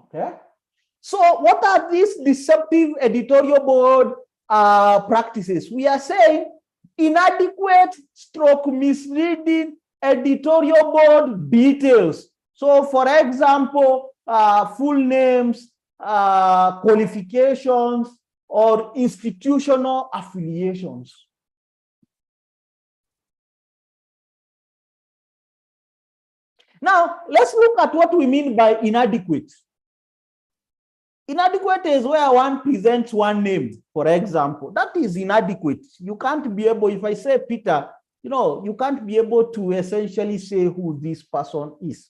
Okay? So what are these deceptive editorial board practices? We are saying inadequate stroke misleading editorial board details. So for example, full names, qualifications, or institutional affiliations. Now, let's look at what we mean by inadequate. Inadequate is where one presents one name, for example. That is inadequate. You can't be able, if I say Peter, you can't be able to essentially say who this person is.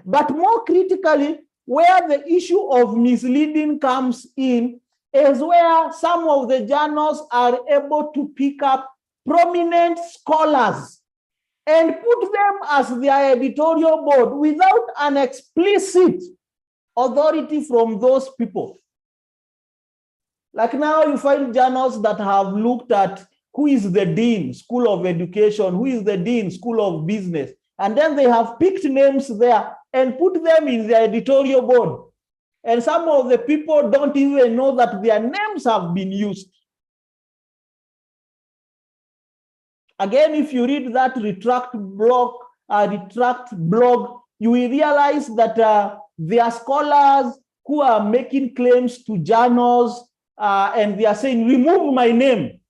But more critically, where the issue of misleading comes in is where some of the journals are able to pick up prominent scholars and put them as their editorial board without an explicit authority from those people. Like now you find journals that have looked at who is the dean, School of Education, who is the dean, School of Business, and then they have picked names there and put them in their editorial board. And some of the people don't even know that their names have been used. Again, if you read that retract blog, you will realize that there are scholars who are making claims to journals and they are saying, remove my name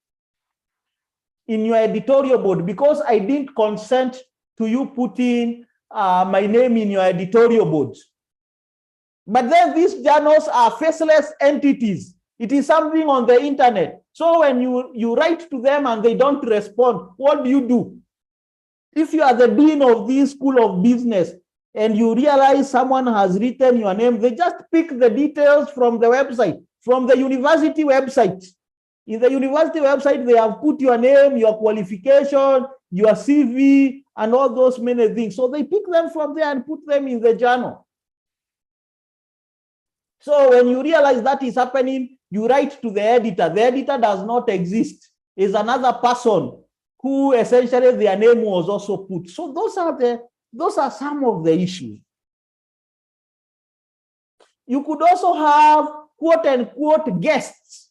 in your editorial board because I didn't consent to you putting my name in your editorial board. But then these journals are faceless entities. It is something on the internet. So when you write to them and they don't respond, what do? If you are the dean of this School of Business and you realize someone has written your name, they just pick the details from the website, from the university website. In the university website, they have put your name, your qualification, your CV, and all those many things. So they pick them from there and put them in the journal. So when you realize that is happening, you write to the editor. The editor does not exist. It's another person who essentially their name was also put. So those are some of the issues. You could also have quote unquote guests.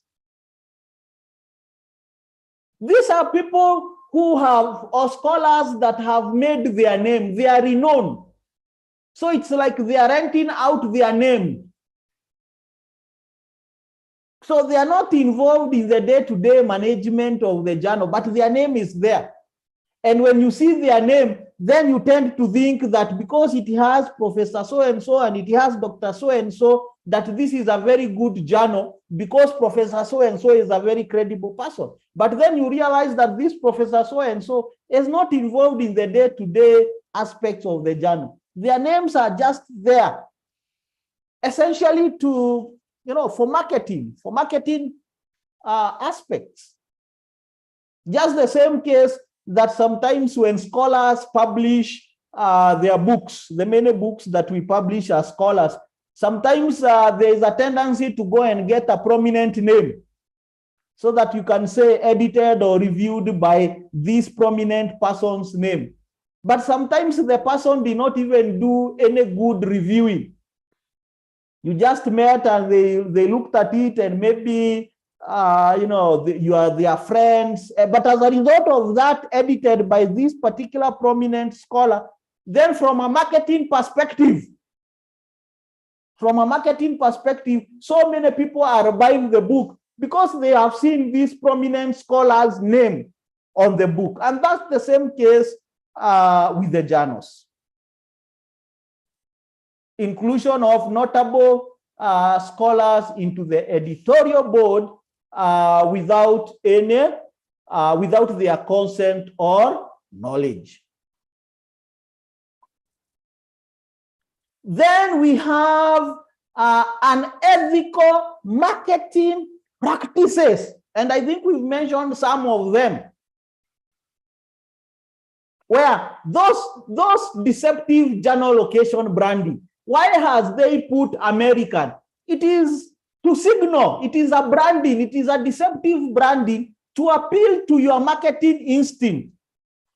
These are people who have, or scholars that have made their name, they are renowned. So it's like they are renting out their name. So they are not involved in the day-to-day management of the journal, but their name is there. And when you see their name, then you tend to think that because it has Professor so-and-so and it has Dr. so-and-so, that this is a very good journal because Professor so-and-so is a very credible person. But then you realize that this Professor so-and-so is not involved in the day-to-day aspects of the journal. Their names are just there, essentially to, for marketing aspects. Just the same case that sometimes when scholars publish their books, the many books that we publish as scholars, sometimes there is a tendency to go and get a prominent name so that you can say edited or reviewed by this prominent person's name. But sometimes the person did not even do any good reviewing. You just met and they looked at it and maybe, you are their friends. But as a result of that, edited by this particular prominent scholar, then from a marketing perspective, so many people are buying the book because they have seen this prominent scholar's name on the book. And that's the same case with the journals. Inclusion of notable scholars into the editorial board without their consent or knowledge. Then we have unethical marketing practices, and I think we've mentioned some of them, where those deceptive journal location branding. Why has they put American? It is to signal, it is a branding, it is a deceptive branding to appeal to your marketing instinct.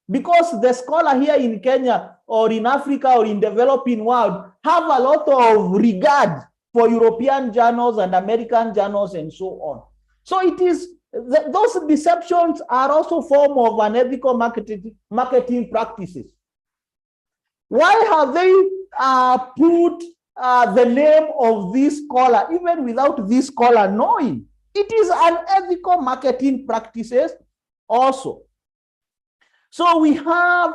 Because the scholar here in Kenya or in Africa or in developing world have a lot of regard for European journals and American journals and so on. So it is, those deceptions are also form of unethical marketing practices. Why have they put the name of this scholar, even without this scholar knowing. It is unethical marketing practices also. So we have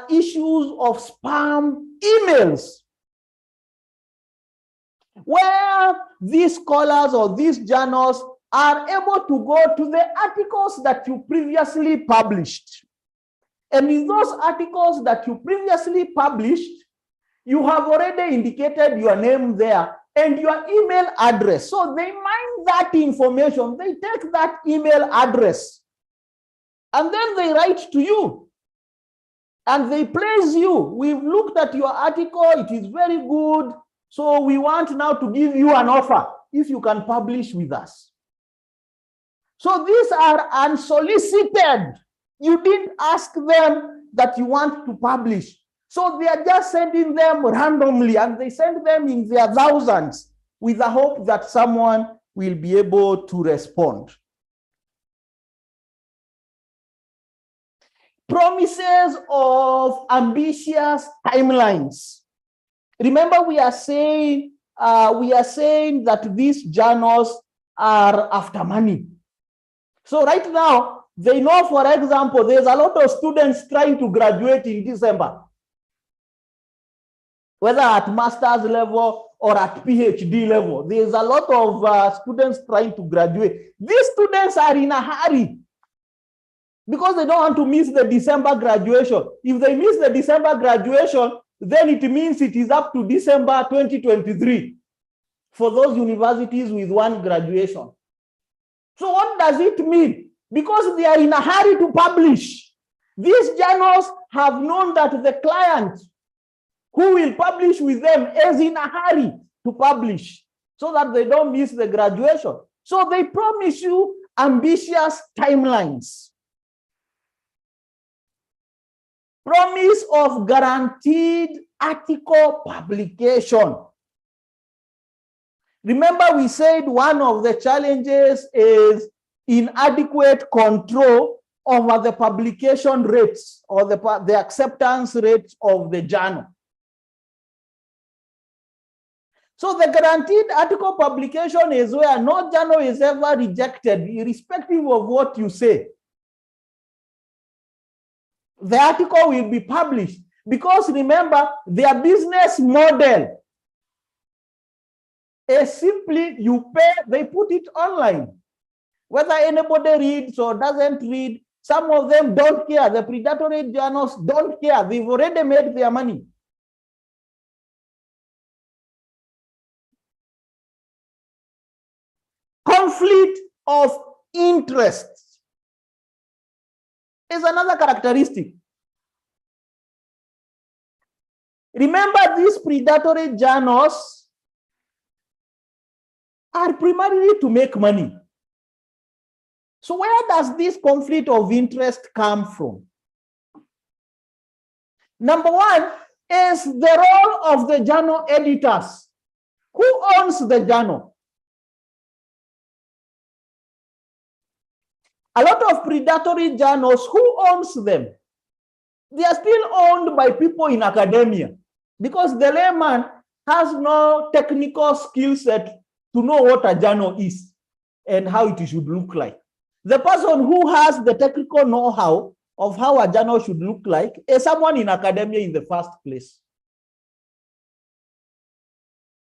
issues of spam emails, where these scholars or these journals are able to go to the articles that you previously published. And in those articles that you previously published, you have already indicated your name there and your email address. So they mine that information, they take that email address, and then they write to you and they praise you. We've looked at your article, it is very good. So we want now to give you an offer if you can publish with us. So these are unsolicited. You didn't ask them that you want to publish. So they are just sending them randomly, and they send them in their thousands with the hope that someone will be able to respond. Promises of ambitious timelines. Remember, we are saying that these journals are after money. So right now, they know, for example, there's a lot of students trying to graduate in December, whether at master's level or at PhD level. There's a lot of students trying to graduate. These students are in a hurry because they don't want to miss the December graduation. If they miss the December graduation, then it means it is up to December 2023 for those universities with one graduation. So what does it mean? Because they are in a hurry to publish. These journals have known that the client who will publish with them is in a hurry to publish so that they don't miss the graduation. So they promise you ambitious timelines. Promise of guaranteed article publication. Remember, we said one of the challenges is inadequate control over the publication rates or the acceptance rates of the journal. So the guaranteed article publication is where no journal is ever rejected, irrespective of what you say. The article will be published because, remember, their business model is simply you pay, they put it online. Whether anybody reads or doesn't read, some of them don't care. The predatory journals don't care. They've already made their money. Conflict of interest is another characteristic. Remember, these predatory journals are primarily to make money. So where does this conflict of interest come from? Number one is the role of the journal editors. Who owns the journal? A lot of predatory journals, who owns them? They are still owned by people in academia because the layman has no technical skill set to know what a journal is and how it should look like. The person who has the technical know-how of how a journal should look like is someone in academia in the first place.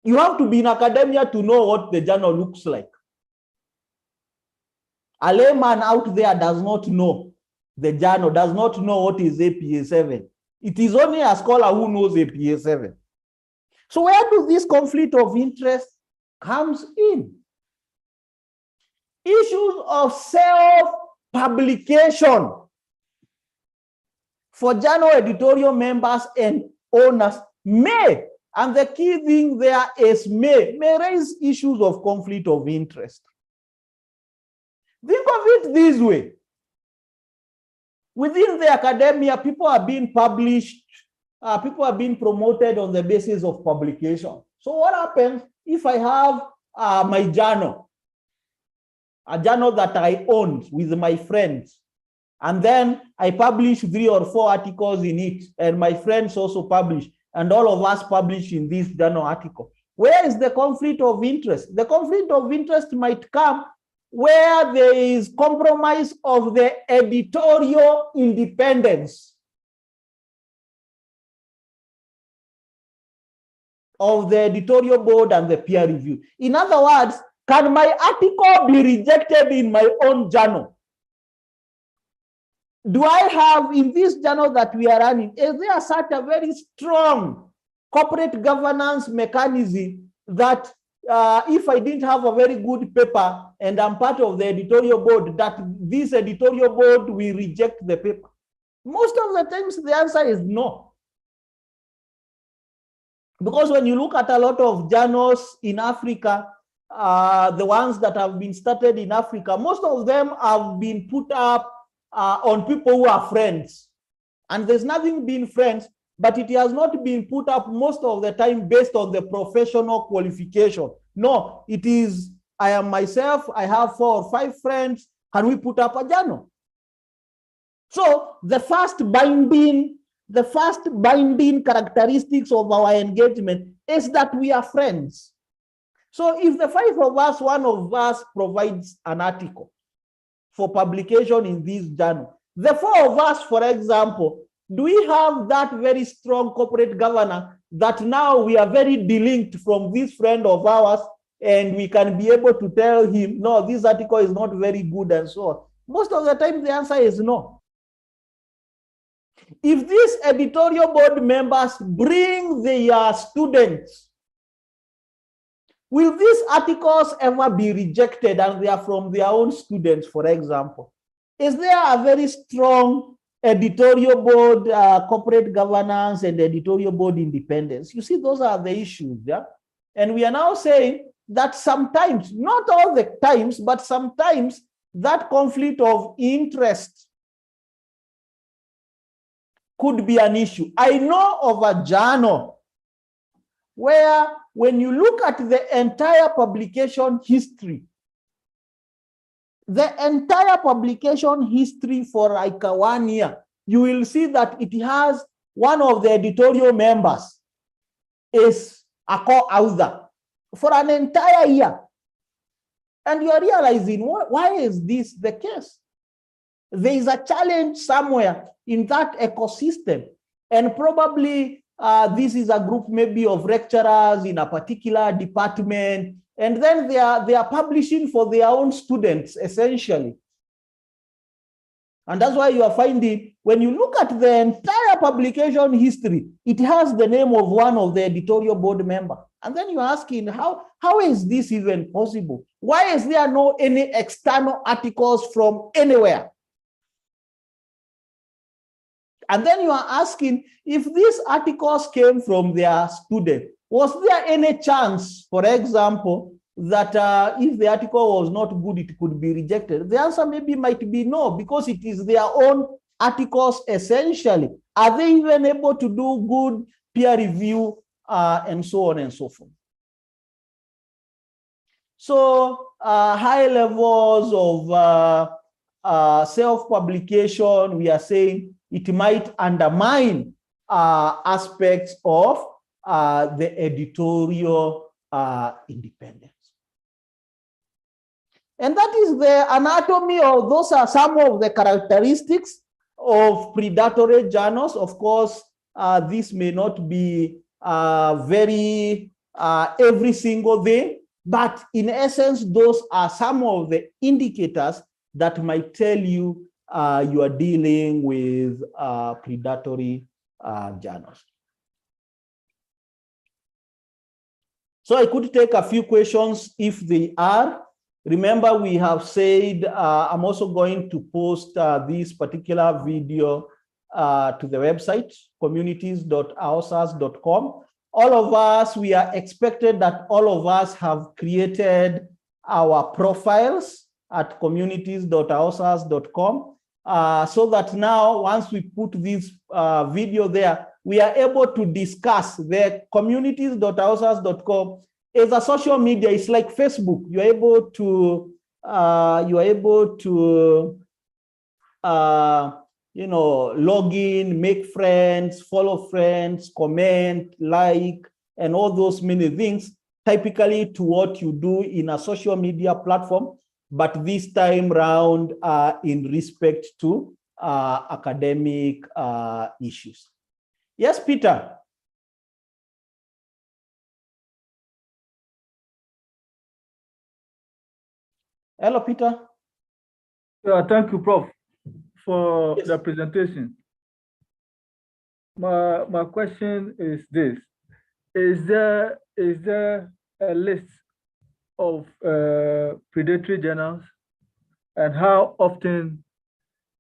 You have to be in academia to know what the journal looks like. A layman out there does not know the journal, does not know what is APA 7. It is only a scholar who knows APA 7. So where does this conflict of interest comes in? Issues of self-publication for journal editorial members and owners may, and the key thing there is may raise issues of conflict of interest. Think of it this way. Within the academia, people are being published, people are being promoted on the basis of publication. So what happens if I have my journal, a journal that I own with my friends, and then I publish 3 or 4 articles in it, and my friends also publish, and all of us publish in this journal article. Where is the conflict of interest? The conflict of interest might come where there is compromise of the editorial independence of the editorial board and the peer review. In other words, can my article be rejected in my own journal? Do I have in this journal that we are running, is there such a very strong corporate governance mechanism that if I didn't have a very good paper and I'm part of the editorial board, that this editorial board will reject the paper? Most of the times the answer is no. Because when you look at a lot of journals in Africa, the ones that have been started in Africa, most of them have been put up on people who are friends. And there's nothing being friends, but it has not been put up most of the time based on the professional qualification. No, it is, I am myself, I have 4 or 5 friends, can we put up a journal? So the first binding characteristics of our engagement is that we are friends. So if the 5 of us, one of us provides an article for publication in this journal, the 4 of us, for example, do we have that very strong corporate governance that now we are very delinked from this friend of ours and we can be able to tell him, no, this article is not very good and so on? Most of the time the answer is no. If these editorial board members bring their students, will these articles ever be rejected and they are from their own students, for example? Is there a very strong editorial board, corporate governance and editorial board independence? You see, those are the issues, yeah? And we are now saying that sometimes, not all the times, but sometimes that conflict of interest could be an issue. I know of a journal where when you look at the entire publication history, for like 1 year, you will see that it has one of the editorial members is a co-author for an entire year. And you are realizing, why is this the case? There is a challenge somewhere in that ecosystem. And probably this is a group maybe of lecturers in a particular department, and then they are publishing for their own students, essentially. And that's why you are finding, when you look at the entire publication history, it has the name of one of the editorial board members. And then you're asking, how is this even possible? Why is there no any external articles from anywhere? And then you are asking, if these articles came from their student, was there any chance, for example, that if the article was not good, it could be rejected? The answer maybe might be no, because it is their own articles essentially. Are they even able to do good peer review and so on and so forth? So high levels of self-publication, we are saying it might undermine aspects of the editorial independence. And that is the anatomy of, those are some of the characteristics of predatory journals. Of course, this may not be very every single day, but in essence, those are some of the indicators that might tell you you are dealing with predatory journals. So I could take a few questions if they are. Remember, we have said I'm also going to post this particular video to the website, communities.aosas.com. All of us, we are expected that all of us have created our profiles at communities.aosas.com so that now, once we put this video there, we are able to discuss. The communities.aosas.com is a social media. It's like Facebook. You're able to log in, make friends, follow friends, comment, like, and all those many things, typically to what you do in a social media platform, but this time round in respect to academic issues. Yes, Peter. Hello, Peter. Thank you, Prof, for the presentation. My question is this: Is there a list of predatory journals, and how often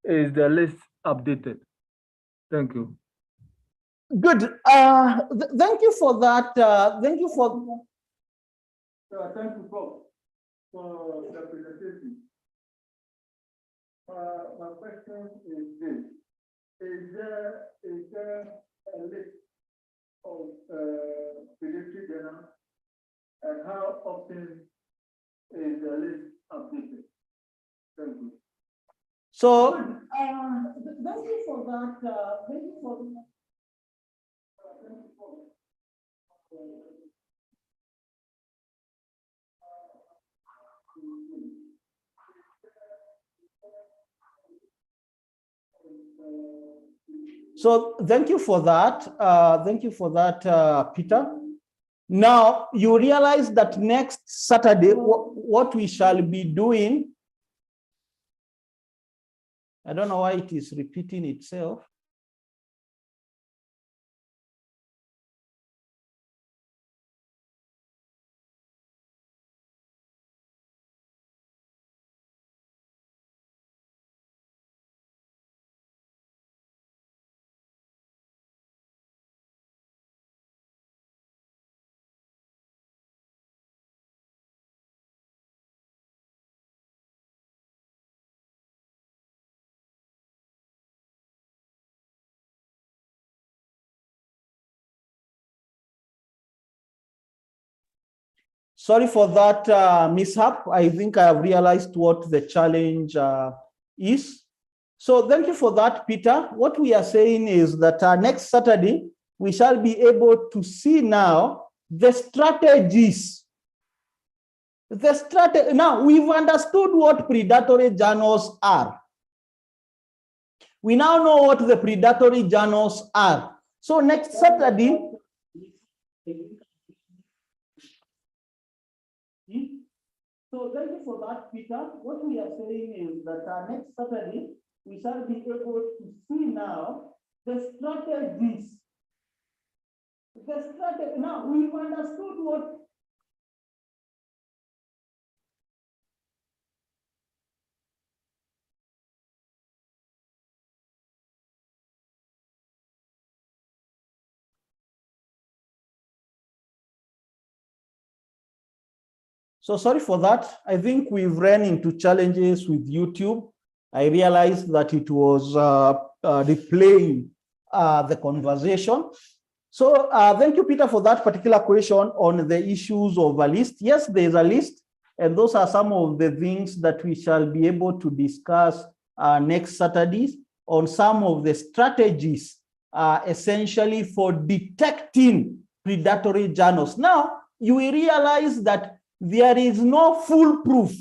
is the list updated? Thank you. Good. Thank you for that. Thank you for. Thank you, Prof, for the presentation. My question is this: Is there a list of predatory journals, and how often is the list updated? Thank you. So, thank you for that. Thank you for that. So thank you for that. Thank you for that, Peter. Now you realize that next Saturday, what we shall be doing, I don't know why it is repeating itself. Sorry for that mishap. I think I have realized what the challenge is. So thank you for that, Peter. What we are saying is that next Saturday, we shall be able to see now the strategies. Now, we've understood what predatory journals are. We now know what the predatory journals are. So next Saturday, so thank you for that, Peter. What we are saying is that next Saturday, we shall be able to see now the strategies. Now, we've understood what. So sorry for that. I think we've ran into challenges with YouTube. I realized that it was replaying the conversation. So thank you, Peter, for that particular question on the issues of a list. Yes, there is a list, and those are some of the things that we shall be able to discuss next Saturdays on some of the strategies essentially for detecting predatory journals. Now, you will realize that there is no foolproof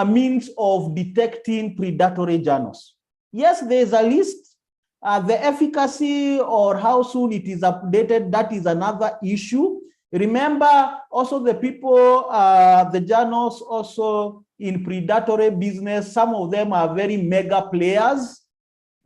means of detecting predatory journals. Yes, there is a list. The efficacy or how soon it is updated, that is another issue. Remember, also the people, the journals also in predatory business, some of them are very mega players,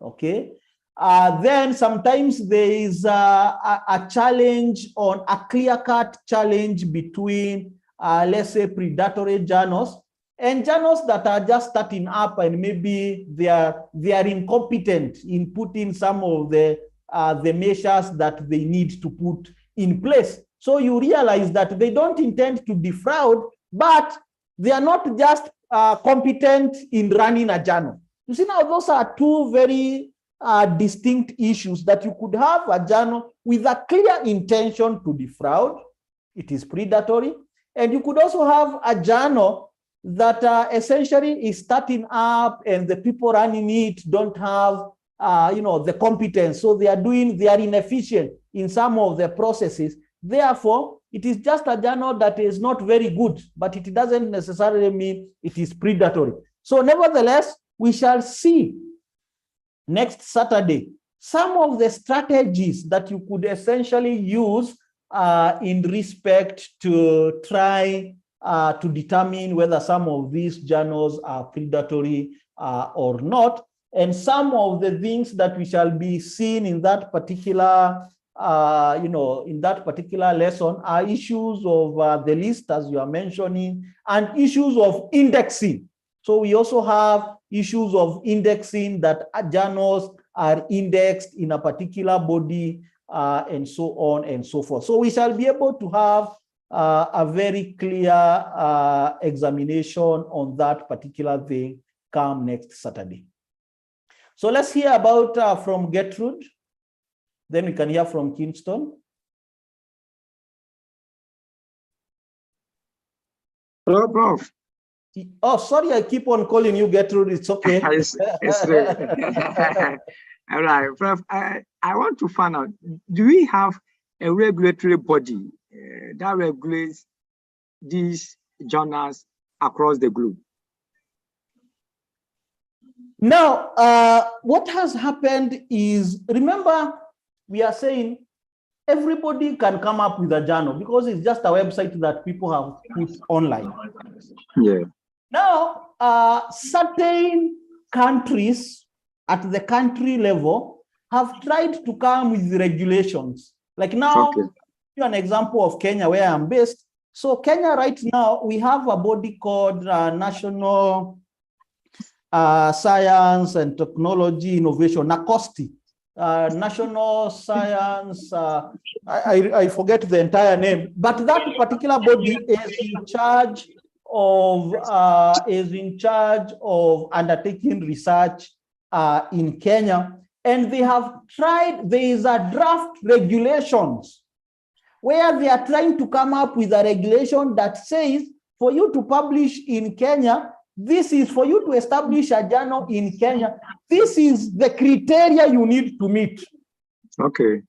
okay? Then sometimes there is a challenge on a clear-cut challenge between let's say predatory journals and journals that are just starting up, and maybe they are incompetent in putting some of the measures that they need to put in place. So you realize that they don't intend to defraud, but they are not just competent in running a journal. You see, now those are two very distinct issues, that you could have a journal with a clear intention to defraud, it is predatory. And you could also have a journal that essentially is starting up and the people running it don't have the competence. So they are inefficient in some of the processes. Therefore, it is just a journal that is not very good, but it doesn't necessarily mean it is predatory. So nevertheless, we shall see next Saturday some of the strategies that you could essentially use in respect to try to determine whether some of these journals are predatory or not. And some of the things that we shall be seeing in that particular, in that particular lesson are issues of the list, as you are mentioning, and issues of indexing. So we also have issues of indexing, that journals are indexed in a particular body, and so on and so forth. So we shall be able to have a very clear examination on that particular thing come next Saturday. So let's hear about from Gertrude. Then we can hear from Kingston. Hello, Prof. Oh, sorry, I keep on calling you Gertrude. It's okay. it's right. All right, Prof. I want to find out, do we have a regulatory body that regulates these journals across the globe? Now, what has happened is, remember, we are saying everybody can come up with a journal because it's just a website that people have put online. Yeah. Now, certain countries at the country level have tried to come with regulations. Like now, Okay. an example of Kenya, where I'm based. So Kenya right now, we have a body called National Science and Technology Innovation, NACOSTI, National Science, I forget the entire name, but that particular body is in charge of undertaking research in Kenya. And they have tried, there is a draft regulations where they are trying to come up with a regulation that says for you to publish in Kenya, this is for you to establish a journal in Kenya, this is the criteria you need to meet. Okay.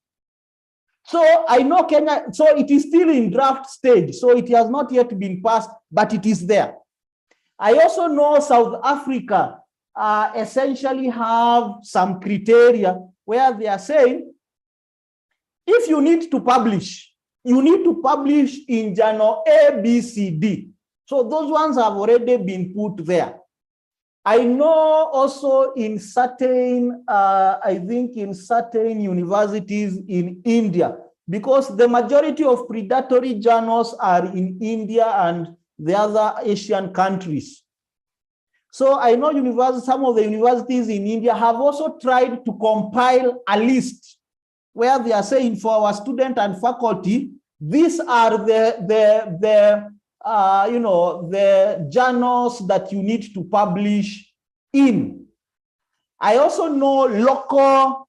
So I know Kenya, so it is still in draft stage, so it has not yet been passed, but it is there. I also know South Africa essentially have some criteria where they are saying, if you need to publish, you need to publish in journal A, B, C, D. So those ones have already been put there. I know also in certain, I think in certain universities in India, because the majority of predatory journals are in India and the other Asian countries. So I know some of the universities in India have also tried to compile a list where they are saying for our student and faculty, these are the journals that you need to publish in. I also know local,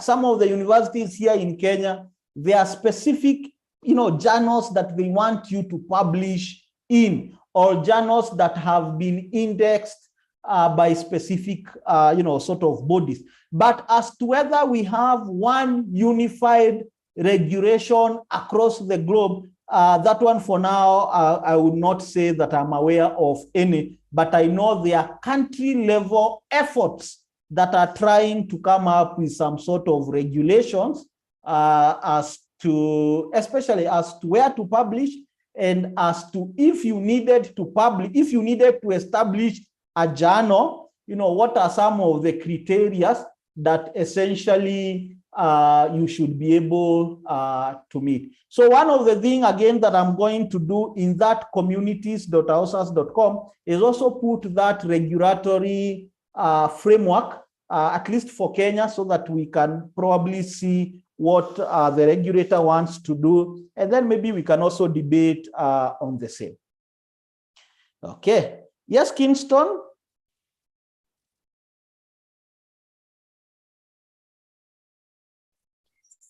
some of the universities here in Kenya, there are specific, journals that they want you to publish in, or journals that have been indexed by specific, sort of bodies. But as to whether we have one unified regulation across the globe, that one for now, I would not say that I'm aware of any, but I know there are country level efforts that are trying to come up with some sort of regulations especially as to where to publish, and as to if you needed to publish, if you needed to establish a journal, what are some of the criteria that essentially you should be able to meet. So one of the things, again, that I'm going to do in that communities.ausas.com is also put that regulatory framework, at least for Kenya, so that we can probably see what the regulator wants to do. And then maybe we can also debate on the same. Okay. Yes, Kingston?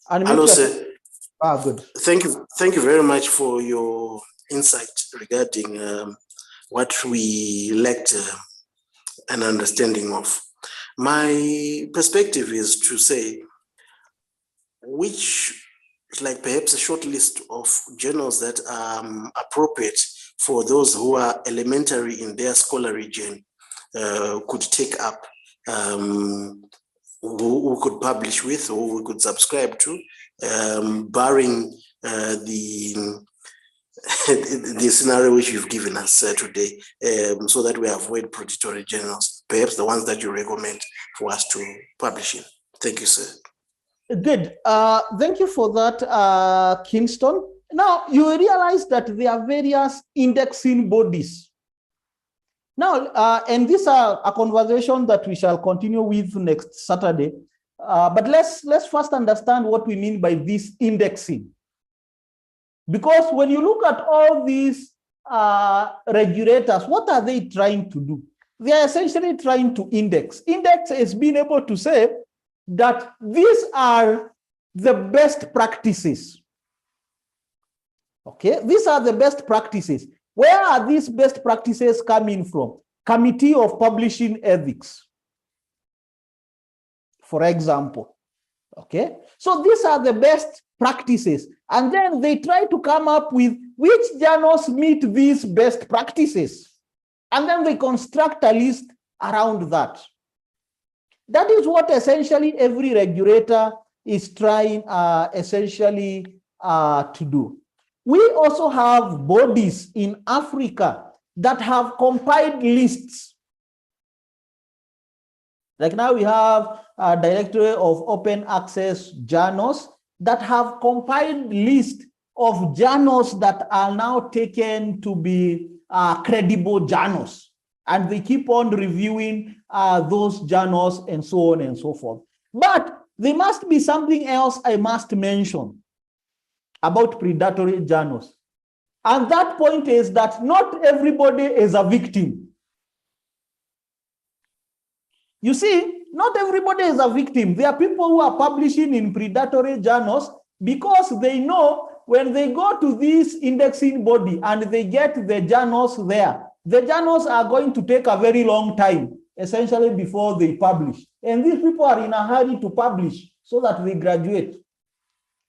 Hello, sir. Good. Thank you very much for your insight regarding what we lacked an understanding of. My perspective is to say which, like perhaps a short list of journals that are appropriate for those who are elementary in their scholarly journey could take up, who could publish with, who we could subscribe to, barring the the scenario which you've given us today, so that we avoid predatory journals, perhaps the ones that you recommend for us to publish in. Thank you, sir. Good. Thank you for that, Kingston. Now, you realize that there are various indexing bodies. Now, and these are a conversation that we shall continue with next Saturday. But let's first understand what we mean by this indexing. Because when you look at all these regulators, what are they trying to do? They are essentially trying to index. Index is being able to say that these are the best practices. Okay, these are the best practices. Where are these best practices coming from? Committee of Publishing Ethics, for example. Okay, so these are the best practices. And then they try to come up with which journals meet these best practices. And then they construct a list around that. That is what essentially every regulator is trying essentially to do. We also have bodies in Africa that have compiled lists. Like now we have a Directorate of Open Access Journals that have compiled list of journals that are now taken to be credible journals. And they keep on reviewing those journals and so on and so forth. But there must be something else I must mention about predatory journals. And that point is that not everybody is a victim. You see, not everybody is a victim. There are people who are publishing in predatory journals because they know when they go to this indexing body and they get the journals there, the journals are going to take a very long time, essentially, before they publish. And these people are in a hurry to publish so that they graduate.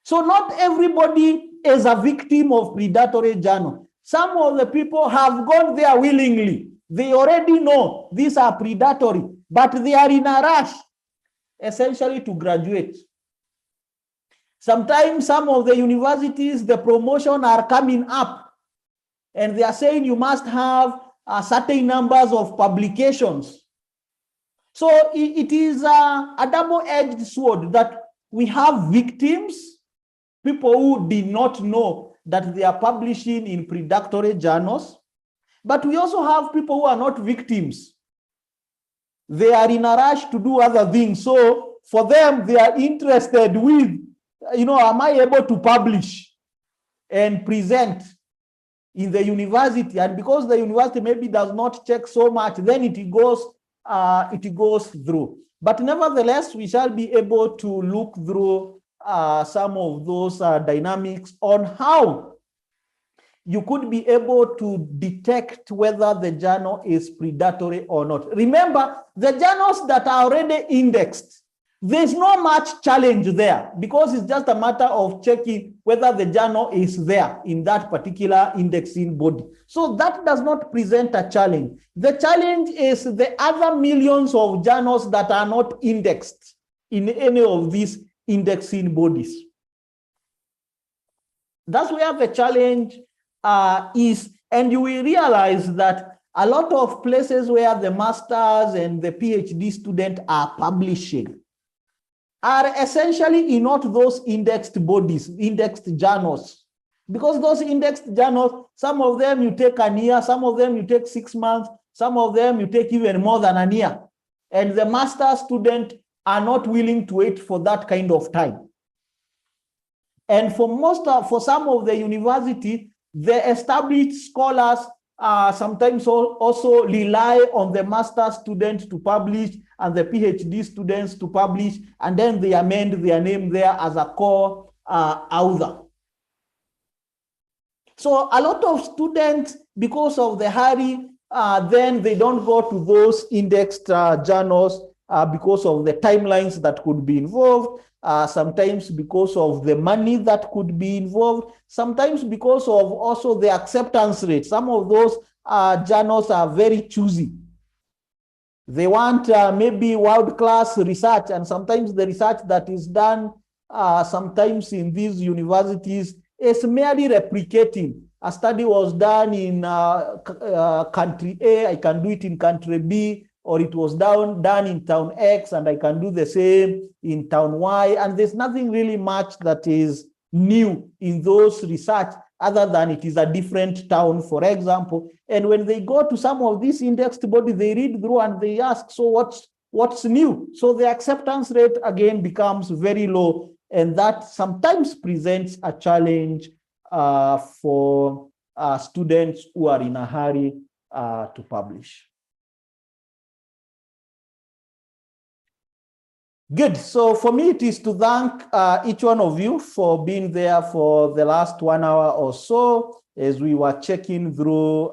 So not everybody is a victim of predatory journal. Some of the people have gone there willingly. They already know these are predatory, but they are in a rush, essentially, to graduate. Sometimes some of the universities, the promotion are coming up, and they are saying you must have certain numbers of publications. So it is a double-edged sword that we have victims, people who did not know that they are publishing in predatory journals, but we also have people who are not victims. They are in a rush to do other things. So for them, they are interested with, am I able to publish and present in the university? And because the university maybe does not check so much, then it goes through. But nevertheless, we shall be able to look through some of those dynamics on how you could be able to detect whether the journal is predatory or not. Remember, the journals that are already indexed, there's not much challenge there because it's just a matter of checking whether the journal is there in that particular indexing body. So that does not present a challenge. The challenge is the other millions of journals that are not indexed in any of these indexing bodies. That's where the challenge is, and you will realize that a lot of places where the masters and the PhD student are publishing are essentially in not those indexed bodies, indexed journals. Because those indexed journals, some of them you take a year, some of them you take 6 months, some of them you take even more than a year. And the master student are not willing to wait for that kind of time. And for some of the university, the established scholars sometimes also rely on the master student to publish and the PhD students to publish, and then they amend their name there as a co-author. So a lot of students, because of the hurry, then they don't go to those indexed journals because of the timelines that could be involved, sometimes because of the money that could be involved, sometimes because of also the acceptance rate. Some of those journals are very choosy. They want maybe world-class research, and sometimes the research that is done sometimes in these universities is merely replicating. A study was done in country A, I can do it in country B, or it was done in town X, and I can do the same in town Y, and there's nothing really much that is new in those research other than it is a different town, for example. And when they go to some of these indexed bodies, they read through and they ask, so what's new? So the acceptance rate again becomes very low, and that sometimes presents a challenge for students who are in a hurry to publish. Good. So for me, it is to thank each one of you for being there for the last 1 hour or so as we were checking through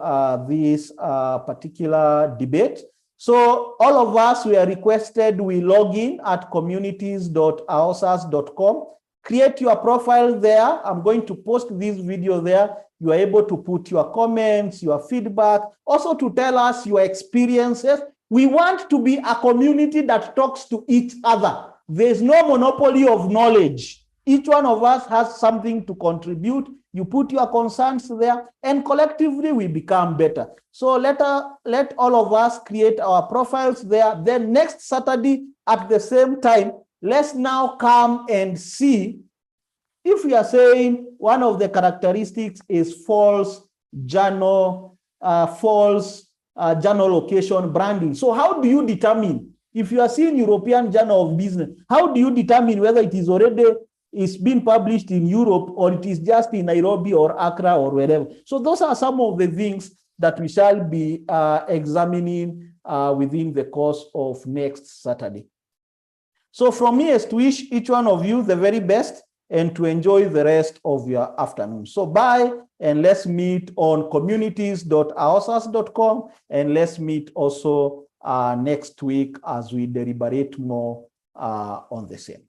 this particular debate. So all of us, we are requested, we log in at communities.aosas.com. Create your profile there. I'm going to post this video there. You are able to put your comments, your feedback, also to tell us your experiences. We want to be a community that talks to each other. There's no monopoly of knowledge. Each one of us has something to contribute. You put your concerns there, and collectively we become better. So let all of us create our profiles there. Then next Saturday at the same time, let's now come and see if we are saying one of the characteristics is false journal, journal location branding. So how do you determine, if you are seeing European Journal of Business, how do you determine whether it is already being published in Europe or it is just in Nairobi or Accra or wherever? So those are some of the things that we shall be examining within the course of next Saturday. So from me is to wish each one of you the very best and to enjoy the rest of your afternoon. So bye, and let's meet on communities.aosas.com, and let's meet also next week as we deliberate more on the same.